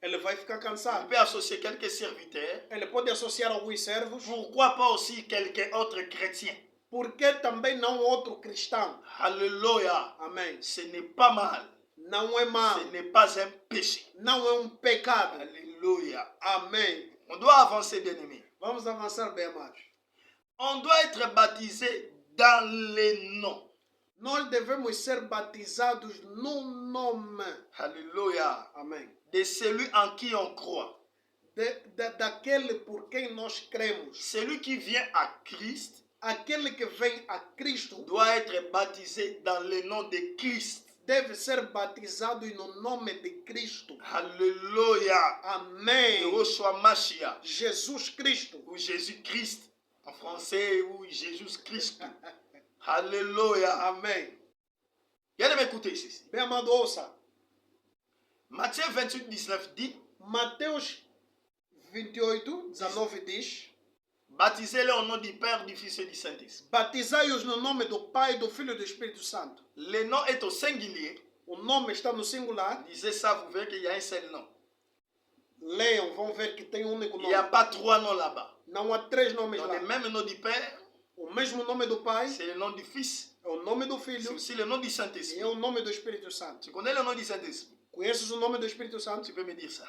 S2: Ele vai ficar
S1: Il
S2: cansado.
S1: peut associer quelques serviteurs.
S2: Ele pode associar alguns servos.
S1: Pourquoi pas aussi quelqu'un autre chrétien?
S2: Por que também não outro cristão?
S1: Alléluia.
S2: Amém.
S1: Ce n'est pas mal.
S2: Não é mal.
S1: Ce n'est pas un péché.
S2: Não é pecado.
S1: Alléluia.
S2: Amém.
S1: On doit avancer, bien-aimés.
S2: Vamos avançar, bem amados.
S1: On doit être baptisé dans les noms.
S2: Nós devemos ser batizados no nome.
S1: Alléluia.
S2: Amém.
S1: De celui en qui on croit.
S2: Daquele por quem nós cremos.
S1: Celui qui vient à Christ
S2: Aquele que vem a Cristo
S1: doit être baptisé dans le nom de Christ.
S2: deve ser batizado no nome de Cristo.
S1: Alléluia.
S2: Amém.
S1: Yoshua Mashiach.
S2: Jesus Cristo.
S1: Ou Jésus-Christ. En français, ou Jésus-Christ. Alléluia.
S2: Amém.
S1: Bien aimé, écoutez ceci.
S2: Bem amado, ouça.
S1: Matthieu 28, 19 dit,
S2: Mateus 28, 19 diz:
S1: baptisez-les au nom du Père, du Fils et du Saint-Esprit.
S2: batizai-os no nome do Pai, do Filho e do Espírito Santo.
S1: Le nom est au singulier.
S2: O nome está no singular.
S1: Lisez ça, vous verrez qu'il y a un seul nom.
S2: Leiam, vão ver que tem um único
S1: Il n'y a
S2: nome.
S1: pas trois noms là-bas.
S2: Não há três nomes
S1: Donc,
S2: lá.
S1: le même nom du Père,
S2: O mesmo nome do Pai,
S1: c'est le nom du Fils,
S2: é o nome do
S1: c'est
S2: Filho
S1: aussi le nom du
S2: e
S1: Saint-Esprit.
S2: é o nome do Espírito Santo.
S1: Tu connais le nom du Saint-Esprit?
S2: Conheces o nome do Espírito Santo?
S1: Tu peux me dire ça.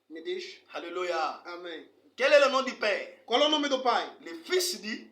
S2: Me diz.
S1: Alléluia.
S2: Amém.
S1: Quel est le nom du Père?
S2: Qual é o nome do Pai?
S1: Le Fils dit,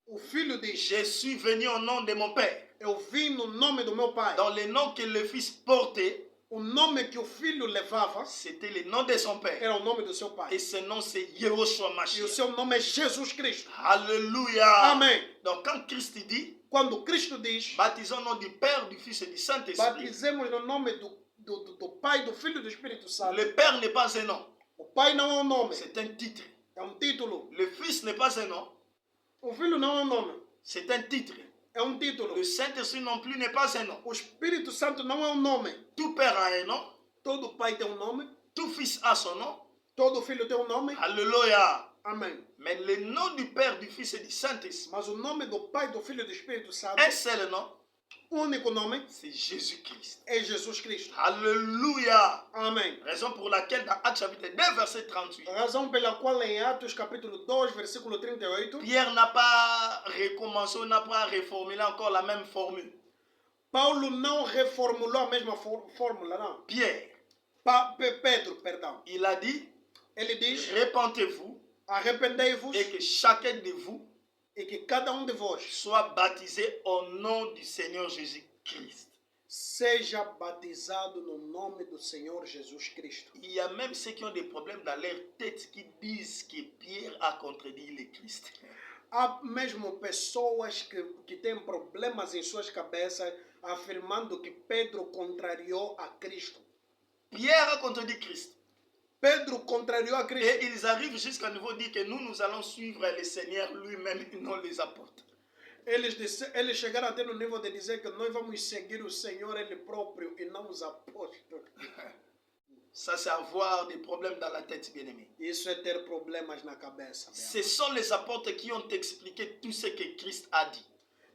S2: O Filho diz:
S1: je suis venu au nom de mon Père.
S2: eu vim no nome do meu Pai.
S1: Dans le nom que le Fils portait,
S2: O nome que o Filho levava
S1: c'était le nom de son Père.
S2: era o nome do seu Pai.
S1: Et ce nom, c'est Yehoshua
S2: E o
S1: Mashiach.
S2: seu nome é Jesus Cristo.
S1: Alléluia.
S2: Amém.
S1: Donc quand Christ dit,
S2: Quando Cristo diz:
S1: baptisons au nom du Père, du Fils et du Saint-Esprit,
S2: batizemos no nome do Pai, do Filho e do Espírito Santo.
S1: le Père n'est pas un nom,
S2: O Pai não é um nome,
S1: c'est un titre.
S2: é título.
S1: Le Fils n'est pas un nom,
S2: O Filho não é um nome,
S1: c'est un titre.
S2: é título.
S1: Le Saint-Esprit non plus n'est pas un nom.
S2: O Espírito Santo não é um nome.
S1: Tout Père a un nom,
S2: Todo pai tem um nome,
S1: tout Fils a son nom.
S2: todo filho tem um nome.
S1: Alléluia.
S2: Amém.
S1: Mais le nom du Père, du Fils et du Saint-Esprit,
S2: Mas o nome do Pai, do Filho e do Espírito Santo
S1: un seul nom,
S2: único nome
S1: c'est Jésus-Christ.
S2: é Jesus Cristo.
S1: Alléluia.
S2: Amém.
S1: Raison pour laquelle dans Actes chapitre 2, verset 38,
S2: Razão pela qual em Atos capítulo 2, versículo 38,
S1: Pierre n'a pas recommencé, n'a pas reformulé encore la même formule.
S2: Paulo não reformulou a mesma fórmula, não.
S1: Pierre,
S2: Pedro, perdão.
S1: il a dit,
S2: Ele diz,
S1: répentez-vous
S2: arrependei-vos
S1: et que chacun de vous
S2: e que cada de vós
S1: soit baptisé au nom du Seigneur Jésus-Christ.
S2: seja batizado no nome do Senhor Jesus Cristo.
S1: Il y a même ceux qui ont des problèmes dans leur tête qui disent que Pierre a contredit le Christ.
S2: Há mesmo pessoas que têm problemas em suas cabeças afirmando que Pedro contrariou a Cristo.
S1: Pierre a contredit Christ.
S2: Pedro contrariou a Cristo.
S1: Et ils arrivent jusqu'à niveau de dire que nous allons suivre le Seigneur lui-même et non les apôtres.
S2: Eles chegaram até no nível de dizer que nós vamos seguir o Senhor Ele próprio e não os apóstolos.
S1: Ça, c'est avoir des problèmes dans la tête, bien-aimé.
S2: Isso é ter problemas na cabeça.
S1: Ce sont les apôtres qui ont expliqué tout ce que Christ a dit.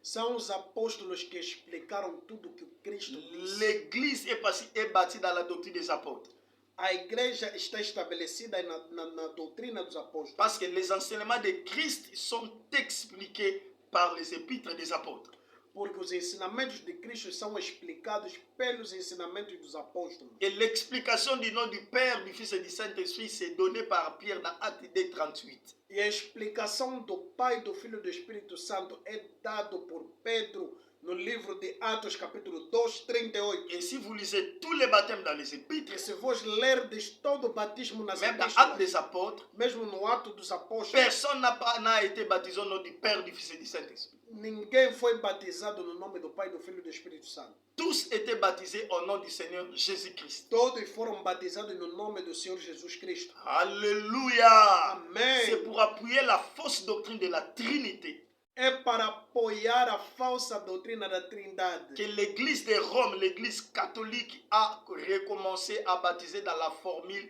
S2: São os apóstolos que explicaram tudo que Cristo disse.
S1: L'église est bâtie dans la doctrine des apôtres.
S2: A igreja está estabelecida na doutrina dos apóstolos.
S1: Parce que les enseignements de Christ sont expliqués par les épîtres des apôtres.
S2: Porque os ensinamentos de Cristo são explicados pelos ensinamentos dos apóstolos.
S1: Et l'explication du nom du Père, du Fils et du Saint-Esprit, c'est donnée par Pierre dans Actes 2, 38.
S2: E a explicação do Pai, do Filho e do Espírito Santo é dado por Pedro no livro de Atos, capítulo 2, 38.
S1: Et si vous lisez tous les baptêmes dans les épîtres,
S2: E se vos lerdes todo o batismo nas
S1: même dans Actes
S2: epístolas,
S1: des apôtres,
S2: mesmo no ato dos apóstolos,
S1: personne n'a été baptisé au nom du Père, du Fils et du Saint-Esprit.
S2: ninguém foi batizado no nome do Pai, do Filho e do Espírito Santo.
S1: Tous étaient baptisés au nom du Seigneur Jésus-Christ.
S2: Todos foram batizados no nome do Senhor Jesus Cristo.
S1: Alléluia.
S2: Amém.
S1: C'est pour appuyer la fausse doctrine de la Trinité
S2: É para apoiar a falsa doutrina da Trindade
S1: que l'église de Rome, l'église catholique, a recommencé à baptiser dans la formule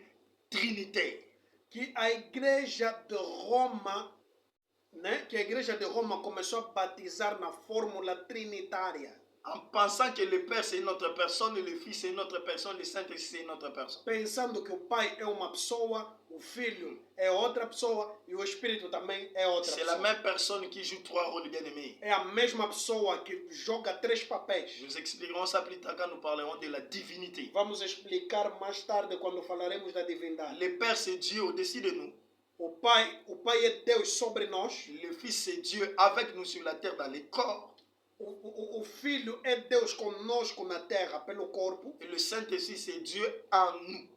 S1: trinitaire.
S2: que a igreja de Roma, né? Que a igreja de Roma começou a batizar na fórmula trinitária,
S1: En pensant que le Père c'est une autre personne, le Fils c'est une autre personne, le Saint-Esprit c'est une autre personne.
S2: pensando que o Pai é uma pessoa, o Filho é outra pessoa e o Espírito também é outra
S1: C'est la
S2: pessoa.
S1: même personne qui joue trois rôles bien-aimés.
S2: É a mesma pessoa que joga três papéis.
S1: Nous expliquerons ça plus tard quand nous parlerons de la divinité.
S2: Vamos explicar mais tarde quando falaremos da divindade.
S1: Le Père c'est Dieu au-dessus de nous.
S2: O Pai é Deus sobre nós.
S1: Le Fils c'est Dieu avec nous sur la terre dans les corps.
S2: O Filho é Deus conosco na terra pelo corpo.
S1: Et le Saint-Esprit c'est Dieu en nous.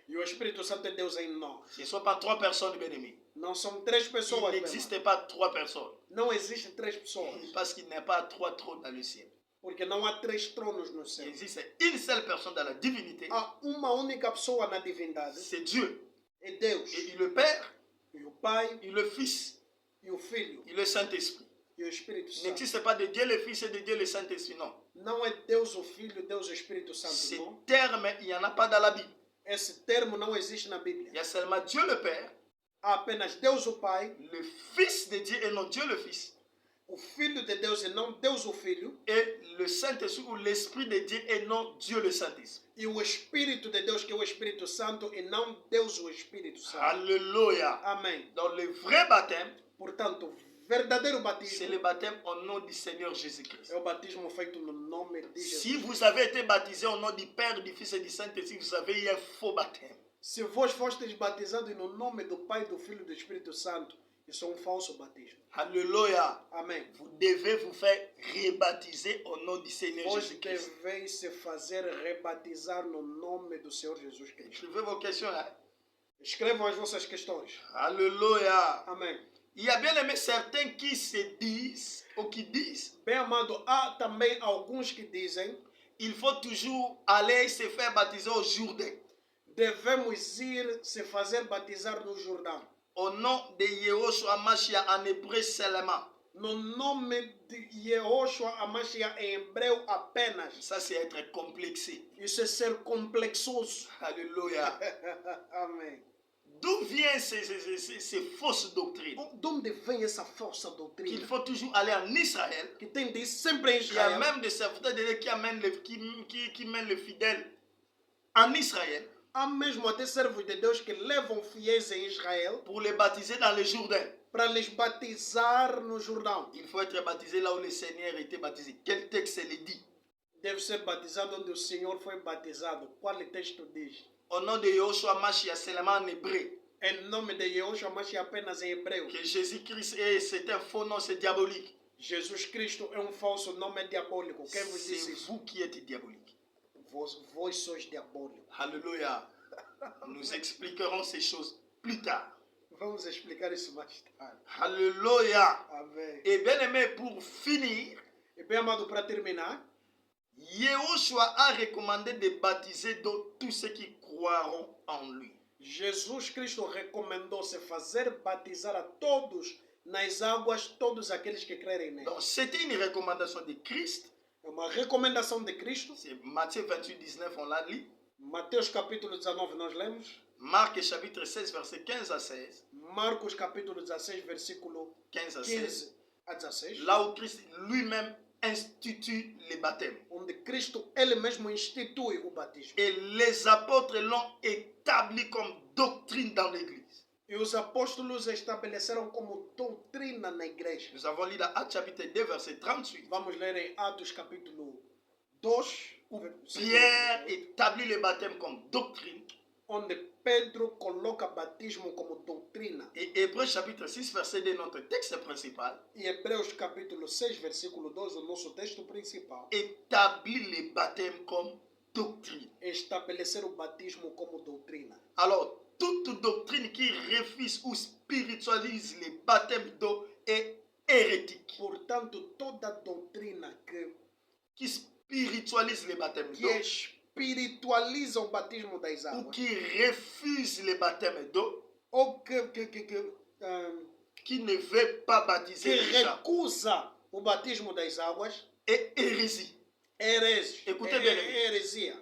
S2: E o Espírito Santo é Deus em nós.
S1: Ce ne sont pas trois personnes bien-aimées.
S2: Não são três
S1: Il
S2: pessoas.
S1: n'existe pas trois personnes.
S2: Não existem três pessoas.
S1: Parce qu'il n'y a pas trois trônes dans le ciel.
S2: Porque não há três tronos no
S1: Il
S2: céu.
S1: existe une seule personne dans la divinité.
S2: Há uma única pessoa na divindade.
S1: C'est Dieu.
S2: É Deus.
S1: Et le Père,
S2: E o Pai,
S1: et le Fils,
S2: e o Filho,
S1: et le Saint-Esprit.
S2: e o Espírito
S1: Il
S2: Santo.
S1: n'existe pas de Dieu le Fils et de Dieu le Saint-Esprit, non.
S2: Não é Deus o Filho, Deus o Espírito Santo,
S1: Ces
S2: não.
S1: termes, il n'y en a pas dans la Bible.
S2: Esse termo não existe na
S1: Il
S2: Bíblia.
S1: y a seulement Dieu le Père,
S2: Há apenas Deus o Pai,
S1: le Fils de Dieu et non Dieu le Fils,
S2: o Filho de Deus e não Deus o Filho,
S1: et le Saint-Esprit ou l'Esprit de Dieu et non Dieu le Saint-Esprit.
S2: e o Espírito de Deus, que é o Espírito Santo, e não Deus o Espírito Santo.
S1: Alléluia.
S2: Amém.
S1: Donc le vrai baptême,
S2: Portanto, verdadeiro
S1: c'est
S2: batismo
S1: le baptême au nom du Seigneur Jésus-Christ.
S2: é o batismo feito no nome de Jesus.
S1: Si vous avez été baptisé au nom du Père, du Fils et du Saint-Esprit, vous avez eu un faux baptême.
S2: Se vós fostes batizados no nome do Pai, do Filho e do Espírito Santo, isso é um falso batismo.
S1: Alléluia.
S2: Amém.
S1: Vous devez vous faire rebaptiser au nom du Seigneur
S2: Vós
S1: Jésus-Christ.
S2: deveis se fazer rebatizar no nome do Senhor Jesus Cristo.
S1: Écrivez vos questions là.
S2: Escrevam as vossas questões.
S1: Alléluia.
S2: Amém.
S1: Il y a bien aimé certains qui se disent, ou qui disent,
S2: Bem amado, há também alguns que dizem:
S1: il faut toujours aller se faire baptiser au Jourdain.
S2: devemos ir se fazer batizar no Jordão.
S1: Au nom de Yehoshua Mashiach en hébreu seulement.
S2: No nome de Yehoshua Hamashiach em hebreu apenas.
S1: Ça, c'est être complexé.
S2: Isso é ser complexoso.
S1: Alléluia.
S2: Amém.
S1: D'où viennent ces fausses doctrines?
S2: De onde vem essa falsa
S1: Qu'il
S2: doutrina?
S1: faut toujours aller en Israël.
S2: Que tem de ir sempre em
S1: Il y a
S2: Israel.
S1: même des serviteurs de Dieu qui mènent les fidèles en Israël
S2: Há mesmo até servos de Deus que levam fiéis em Israel
S1: pour les baptiser dans le Jourdain.
S2: para les batizar no Jordão.
S1: Il faut être baptisé là où le Seigneur était baptisé. Quel texte le dit?
S2: Deve ser batizado onde o Senhor foi batizado. Qual o texto diz?
S1: Au nom de Yahushua Mashiach, seulement en hébreu.
S2: Em nome de Yahushua Mashiach apenas em hebreu.
S1: Que Jésus-Christ c'est un faux nom, c'est diabolique.
S2: Jesus Cristo é falso nome diabólico. Quem vos disse
S1: C'est
S2: isso?
S1: vous qui êtes diabolique.
S2: Vós sois diabólicos.
S1: Alléluia. Nous expliquerons ces choses plus tard.
S2: Vamos explicar isso mais tarde.
S1: Alléluia.
S2: Amém.
S1: Et bien aimé, pour finir,
S2: E bem amado, para terminar,
S1: Yahushua a recommandé de baptiser tous ceux qui croiront en lui.
S2: Jesus Cristo recomendou se fazer batizar a todos nas águas, todos aqueles que crerem nele.
S1: Donc c'était une recommandation de Christ.
S2: É uma recomendação de Cristo.
S1: C'est Matthieu 28, 19, on l'a lu.
S2: Mateus capítulo 19 nós lemos.
S1: Marc chapitre 16, verset 15 à 16.
S2: Marcos capítulo 16, versículo
S1: 15 à 16.
S2: 15 a 16.
S1: Là où Christ lui-même institue les baptêmes.
S2: Onde Cristo ele mesmo institui o batismo.
S1: Et les apôtres l'ont établi comme doctrine dans l'église.
S2: E os apóstolos estabeleceram como doutrina na igreja.
S1: Nous avons lu dans Actes chapitre 2, verset 38.
S2: Vamos ler em Atos capítulo 2,
S1: Où Pierre établit le baptême comme doctrine.
S2: onde Pedro coloca batismo como doutrina.
S1: Et Hébreux chapitre 6, verset 2, notre texte principal,
S2: E Hebreus capítulo 6, versículo 2, o nosso texto principal,
S1: établit le baptême comme doctrine.
S2: estabelecer o batismo como doutrina.
S1: Alors, toute doctrine qui refuse ou spiritualise le baptême d'eau est hérétique.
S2: Portanto, toda doutrina
S1: Qui spiritualise le baptême
S2: que
S1: d'eau
S2: espiritualiza o batismo das
S1: ou
S2: águas,
S1: qui refuse le baptême d'eau,
S2: ou
S1: qui ne veut pas
S2: que
S1: baptiser les gens,
S2: recusa o batismo das águas,
S1: est hérésie.
S2: herege,
S1: Écoutez bien,
S2: heresia.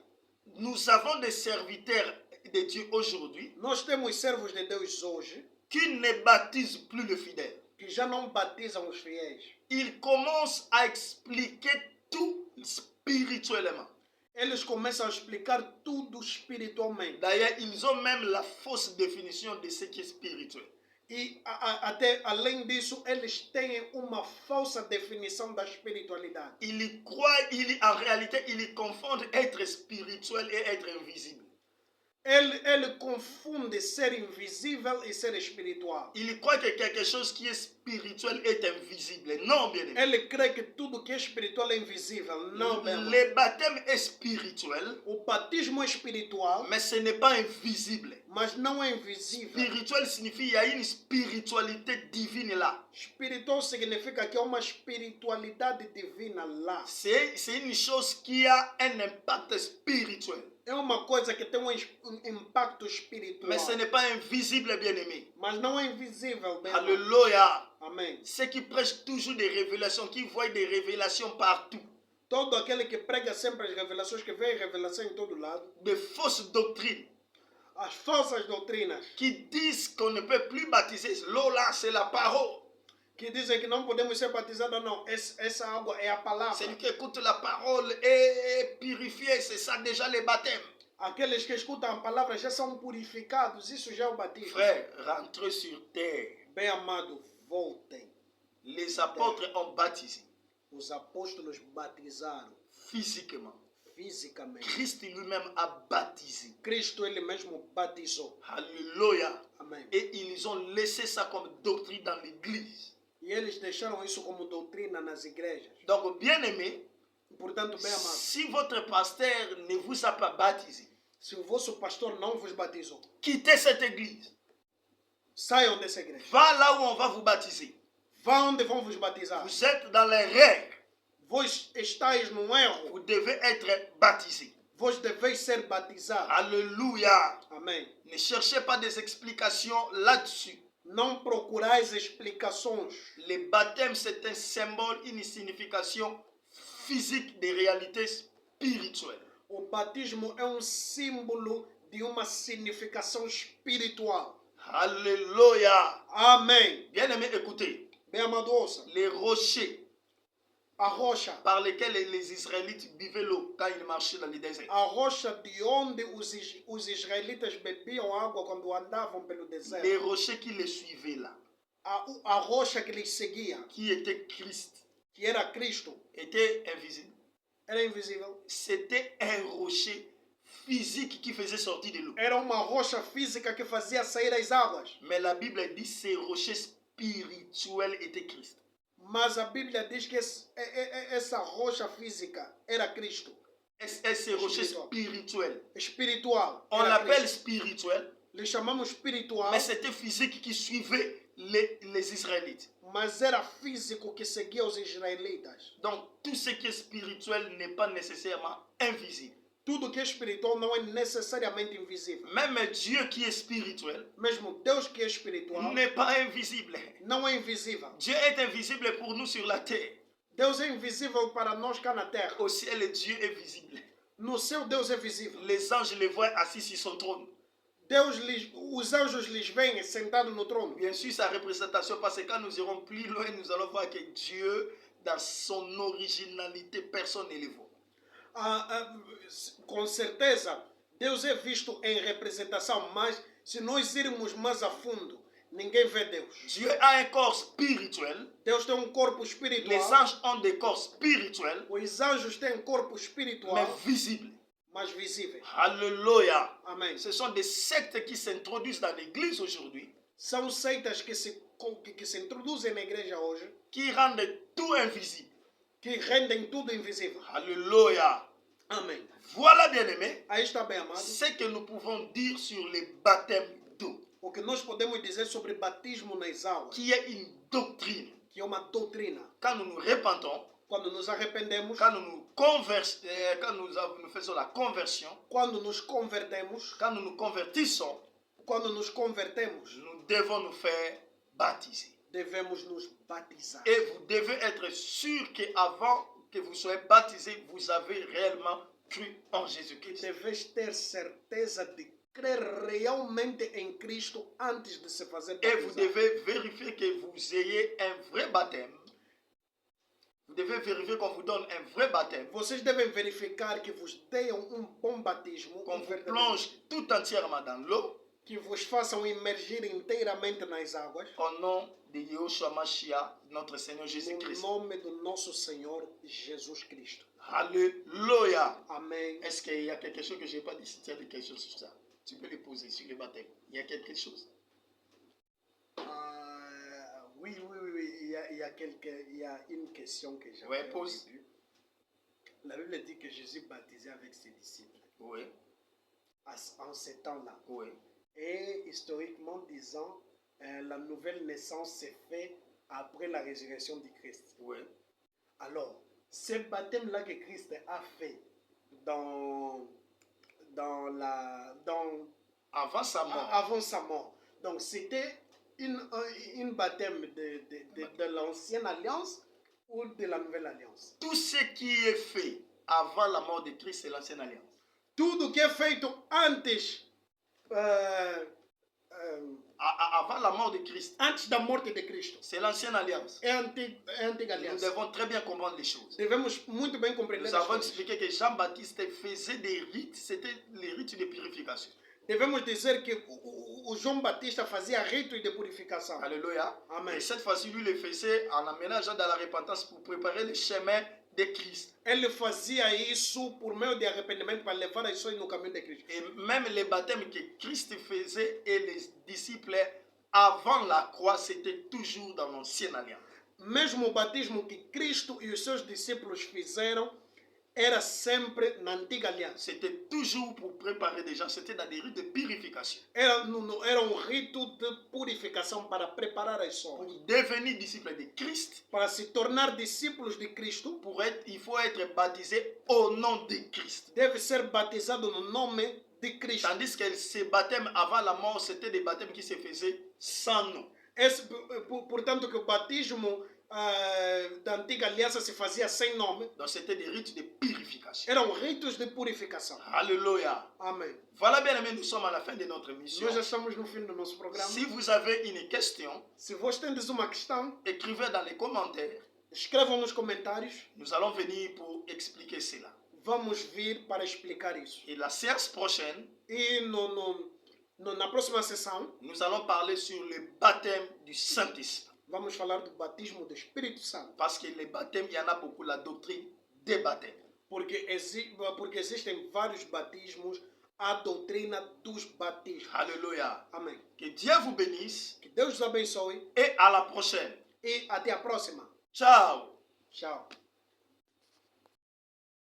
S1: Nous avons des serviteurs de Dieu aujourd'hui
S2: Nós temos servos de Deus hoje
S1: qui ne baptisent plus le fidèle.
S2: que já não batizam os fiéis.
S1: Ils commencent à expliquer tout spirituellement.
S2: Eles começam a explicar tudo espiritualmente.
S1: D'ailleurs, ils ont même la fausse définition de ce qui est spirituel.
S2: E até além disso, eles têm uma falsa definição da espiritualidade.
S1: Ils y croient, en réalité, ils y confondent être spirituel et être invisible.
S2: Ele confunde ser invisível e ser espiritual.
S1: Ils croient que quelque chose qui est spirituel est invisible. Non, bien aimé.
S2: Ele crê que tudo que é espiritual é invisível. Não, meu irmão.
S1: Le baptême est spirituel,
S2: O batismo é espiritual,
S1: mais ce n'est pas invisible.
S2: mas não é invisível.
S1: Spirituel signifie qu'il y a une spiritualité divine là.
S2: Espiritual significa que há uma espiritualidade divina lá.
S1: C'est une chose qui a un impact spirituel.
S2: É uma coisa que tem um impacto espiritual.
S1: Mais ce n'est pas invisible, bien-aimé.
S2: Mas não é invisível, meu irmão.
S1: Alléluia.
S2: Amém.
S1: Ceux qui prêchent toujours des révélations, qui voient des révélations partout,
S2: Todo aquele que prega sempre as revelações, que vê revelação em todo lado,
S1: de fausses doctrines,
S2: as falsas doutrinas,
S1: qui disent qu'on ne peut plus baptiser l'eau là, c'est la parole.
S2: que dizem que não podemos ser batizados, não. Essa água é a palavra.
S1: Celui qui écoute la parole est purifié, c'est ça déjà le baptême.
S2: Aqueles que escutam a palavra já são purificados, isso já é o batismo.
S1: Frère, rentrez sur terre.
S2: Bem amado, voltem.
S1: Les apôtres ont baptisé
S2: Os apóstolos batizaram
S1: physiquement.
S2: fisicamente.
S1: Christ lui-même a baptisé.
S2: Cristo ele mesmo batizou.
S1: Alléluia.
S2: Amém.
S1: Et ils ont laissé ça comme doctrine dans l'église.
S2: E eles deixaram isso como doutrina nas igrejas.
S1: Donc, bien-aimé,
S2: Portanto, bem amado,
S1: si votre pasteur ne vous a pas baptisé,
S2: se o vosso pastor não vos batizou,
S1: quittez cette église.
S2: saiam dessa igreja.
S1: Va là où on va vous baptiser.
S2: Vá onde vão vos batizar.
S1: Vous êtes dans l'erreur.
S2: Vós estáis no erro.
S1: Vous devez être baptisé.
S2: Vós deveis ser batizados.
S1: Alléluia.
S2: Amém.
S1: Ne cherchez pas des explications là-dessus.
S2: Não procurais explicações.
S1: Le baptême, c'est un symbole, une signification physique des réalités spirituelles.
S2: O batismo é símbolo de uma significação espiritual.
S1: Alléluia.
S2: Amém.
S1: Bien-aimés, écoutez.
S2: Bem amado, ouça.
S1: Les rochers
S2: A rocha.
S1: par lesquels les Israélites buvaient l'eau quand ils marchaient dans le désert.
S2: A rocha de onde os israelitas bebiam água quando andavam pelo
S1: Les
S2: deserto.
S1: rochers qui les suivaient là,
S2: A rocha que lhes seguia,
S1: qui était Christ,
S2: que era Cristo,
S1: étaient invisibles.
S2: era invisível.
S1: C'était un rocher physique qui faisait sortir de l'eau.
S2: Era uma rocha física que fazia sair as águas.
S1: Mais la Bible dit que ces rochers spirituels étaient Christ.
S2: Mas a Bíblia diz que essa rocha física era Cristo.
S1: Et ces rochers spirituels,
S2: Espiritual.
S1: on
S2: Era
S1: l'appelle
S2: Cristo.
S1: spirituel,
S2: Le chamamos espiritual,
S1: mais c'était physique qui suivait les Israélites.
S2: mas era físico que seguia os israelitas.
S1: Donc tout ce qui est spirituel n'est pas nécessairement invisible.
S2: Tudo que é espiritual não é necessariamente invisível.
S1: Même Dieu qui est spirituel
S2: Mesmo Deus que é espiritual
S1: n'est pas invisible.
S2: não é invisível.
S1: Dieu est invisible pour nous sur la terre.
S2: Deus é invisível para nós cá na terra.
S1: Au ciel, Dieu est visible.
S2: No céu, Deus é visível.
S1: Les anges le voient assis sur son trône.
S2: Os anjos lhes veem sentados no trono.
S1: Bien sûr, sa représentation, parce que quand nous irons plus loin, nous allons voir que Dieu, dans son originalité, personne ne le voit.
S2: Com certeza, Deus é visto em representação, mas se nós irmos mais a fundo, ninguém vê Deus.
S1: Dieu a un corps spirituel.
S2: Deus tem corpo
S1: Les
S2: espiritual.
S1: anges ont des corps spirituels,
S2: Os anjos têm corpo espiritual,
S1: mais visibles.
S2: mas visíveis.
S1: Alléluia.
S2: Amém.
S1: Ce sont des sectes qui s'introduisent dans l'église aujourd'hui,
S2: São seitas que se introduzem na igreja hoje,
S1: qui rendent tout invisible.
S2: que rendem tudo invisível.
S1: Alléluia.
S2: Amém.
S1: Voilà, bien-aimés,
S2: Aí está bem, amado.
S1: ce que nous pouvons dire sur les baptêmes d'eau,
S2: O que nós podemos dizer sobre batismo nas águas,
S1: qui est une doctrine.
S2: que é uma doutrina.
S1: Quand nous nous repentons,
S2: Quando nos arrependemos,
S1: quand nous faisons la conversion,
S2: quando nos convertemos,
S1: quand nous nous convertissons,
S2: quando nos convertemos,
S1: nous devons nous faire baptiser.
S2: devemos nos batizar.
S1: Et vous devez être sûr qu'avant que vous soyez baptisé, vous avez réellement cru en
S2: E
S1: Jésus-Christ.
S2: deves ter certeza de crer realmente em Cristo antes de se fazer
S1: Et vous
S2: batizar.
S1: devez vérifier que vous ayez un vrai baptême. Vous devez vérifier qu'on vous donne un vrai baptême,
S2: Vocês devem verificar que vos deem bom batismo,
S1: qu'on vous plonge tout entièrement dans l'eau,
S2: que vos façam imergir inteiramente nas águas,
S1: au nom de Yahushua Mashiach, notre Seigneur
S2: no
S1: Jésus-Christ.
S2: nome do nosso Senhor Jesus Cristo.
S1: Alléluia.
S2: Amém.
S1: Est-ce qu'il y a quelque chose que je n'ai pas dit? Si tu as des questions sur ça, tu peux les poser sur le baptême. Il y a quelque chose.
S2: Oui. Il y a une question que j'avais.
S1: Ouais, pose.
S2: au début. La Bible dit que Jésus baptisait avec ses disciples
S1: Oui,
S2: en ce temps-là.
S1: oui.
S2: Et historiquement disant, la nouvelle naissance s'est faite après la résurrection du Christ.
S1: Oui.
S2: Alors, ce baptême-là que Christ a fait
S1: Avant sa mort.
S2: avant sa mort. Donc, c'était une baptême de l'ancienne alliance ou de la nouvelle alliance.
S1: Tout ce qui est fait avant la mort de Christ, c'est l'ancienne alliance.
S2: Tudo que é feito antes
S1: Avant la mort de Christ,
S2: antes da morte de Cristo
S1: c'est l'ancienne alliance.
S2: é a antiga
S1: Nous
S2: aliança.
S1: devons très bien comprendre les choses.
S2: Devemos muito bem compreender
S1: Nous
S2: as
S1: avons
S2: coisas.
S1: expliqué que Jean-Baptiste faisait des rites, c'était les rites de purification.
S2: Devemos dizer que o João Batista fazia ritos de purificação.
S1: Alléluia.
S2: Amém.
S1: Et cette fois-ci, lui le faisait en amenant les gens dans la repentance pour préparer le chemin de Christ.
S2: Ele fazia isso por meio de arrependimento para levar as pessoas no caminho de Cristo.
S1: Et même les baptêmes que Christ faisait et les disciples avant la croix, c'était toujours dans l'ancienne alliance.
S2: Mesmo o batismo que Cristo e os seus discípulos fizeram era sempre na antiga aliança.
S1: C'était toujours pour préparer des gens, c'était dans des rites de purification.
S2: Era rito de purificação para preparar as
S1: Pour
S2: pessoas.
S1: devenir disciple de Christ,
S2: Para se tornar discípulos de Cristo,
S1: il faut être baptisé au nom de Christ.
S2: deve ser batizado no nome de Cristo.
S1: Tandis que ces baptêmes avant la mort, c'était des baptêmes qui se faisaient sans nom.
S2: Portanto, que o batismo da antiga aliança se fazia sem nome.
S1: Donc c'était des rites de purification.
S2: Eram ritos de purificação.
S1: Alléluia.
S2: Amém.
S1: Voilà, bien aimé, nous sommes à la fin de notre mission.
S2: Nós já estamos no fim do nosso programa.
S1: Si vous avez une question,
S2: Se vos tendes uma questão,
S1: écrivez dans les commentaires.
S2: escrevam nos comentários.
S1: Nous allons venir pour expliquer cela.
S2: Vamos vir para explicar isso.
S1: Et la séance prochaine,
S2: E na próxima sessão,
S1: nous allons parler sur le baptême du Saint-Esprit.
S2: vamos falar do batismo do Espírito Santo.
S1: Parce que les baptêmes, il y en a beaucoup, la doctrine des baptêmes.
S2: Porque existem vários batismos, a doutrina dos batismos.
S1: Alléluia.
S2: Amém.
S1: Que Dieu vous bénisse
S2: Que Deus os abençoe
S1: et à la prochaine.
S2: e até a próxima.
S1: Ciao.
S2: Tchau.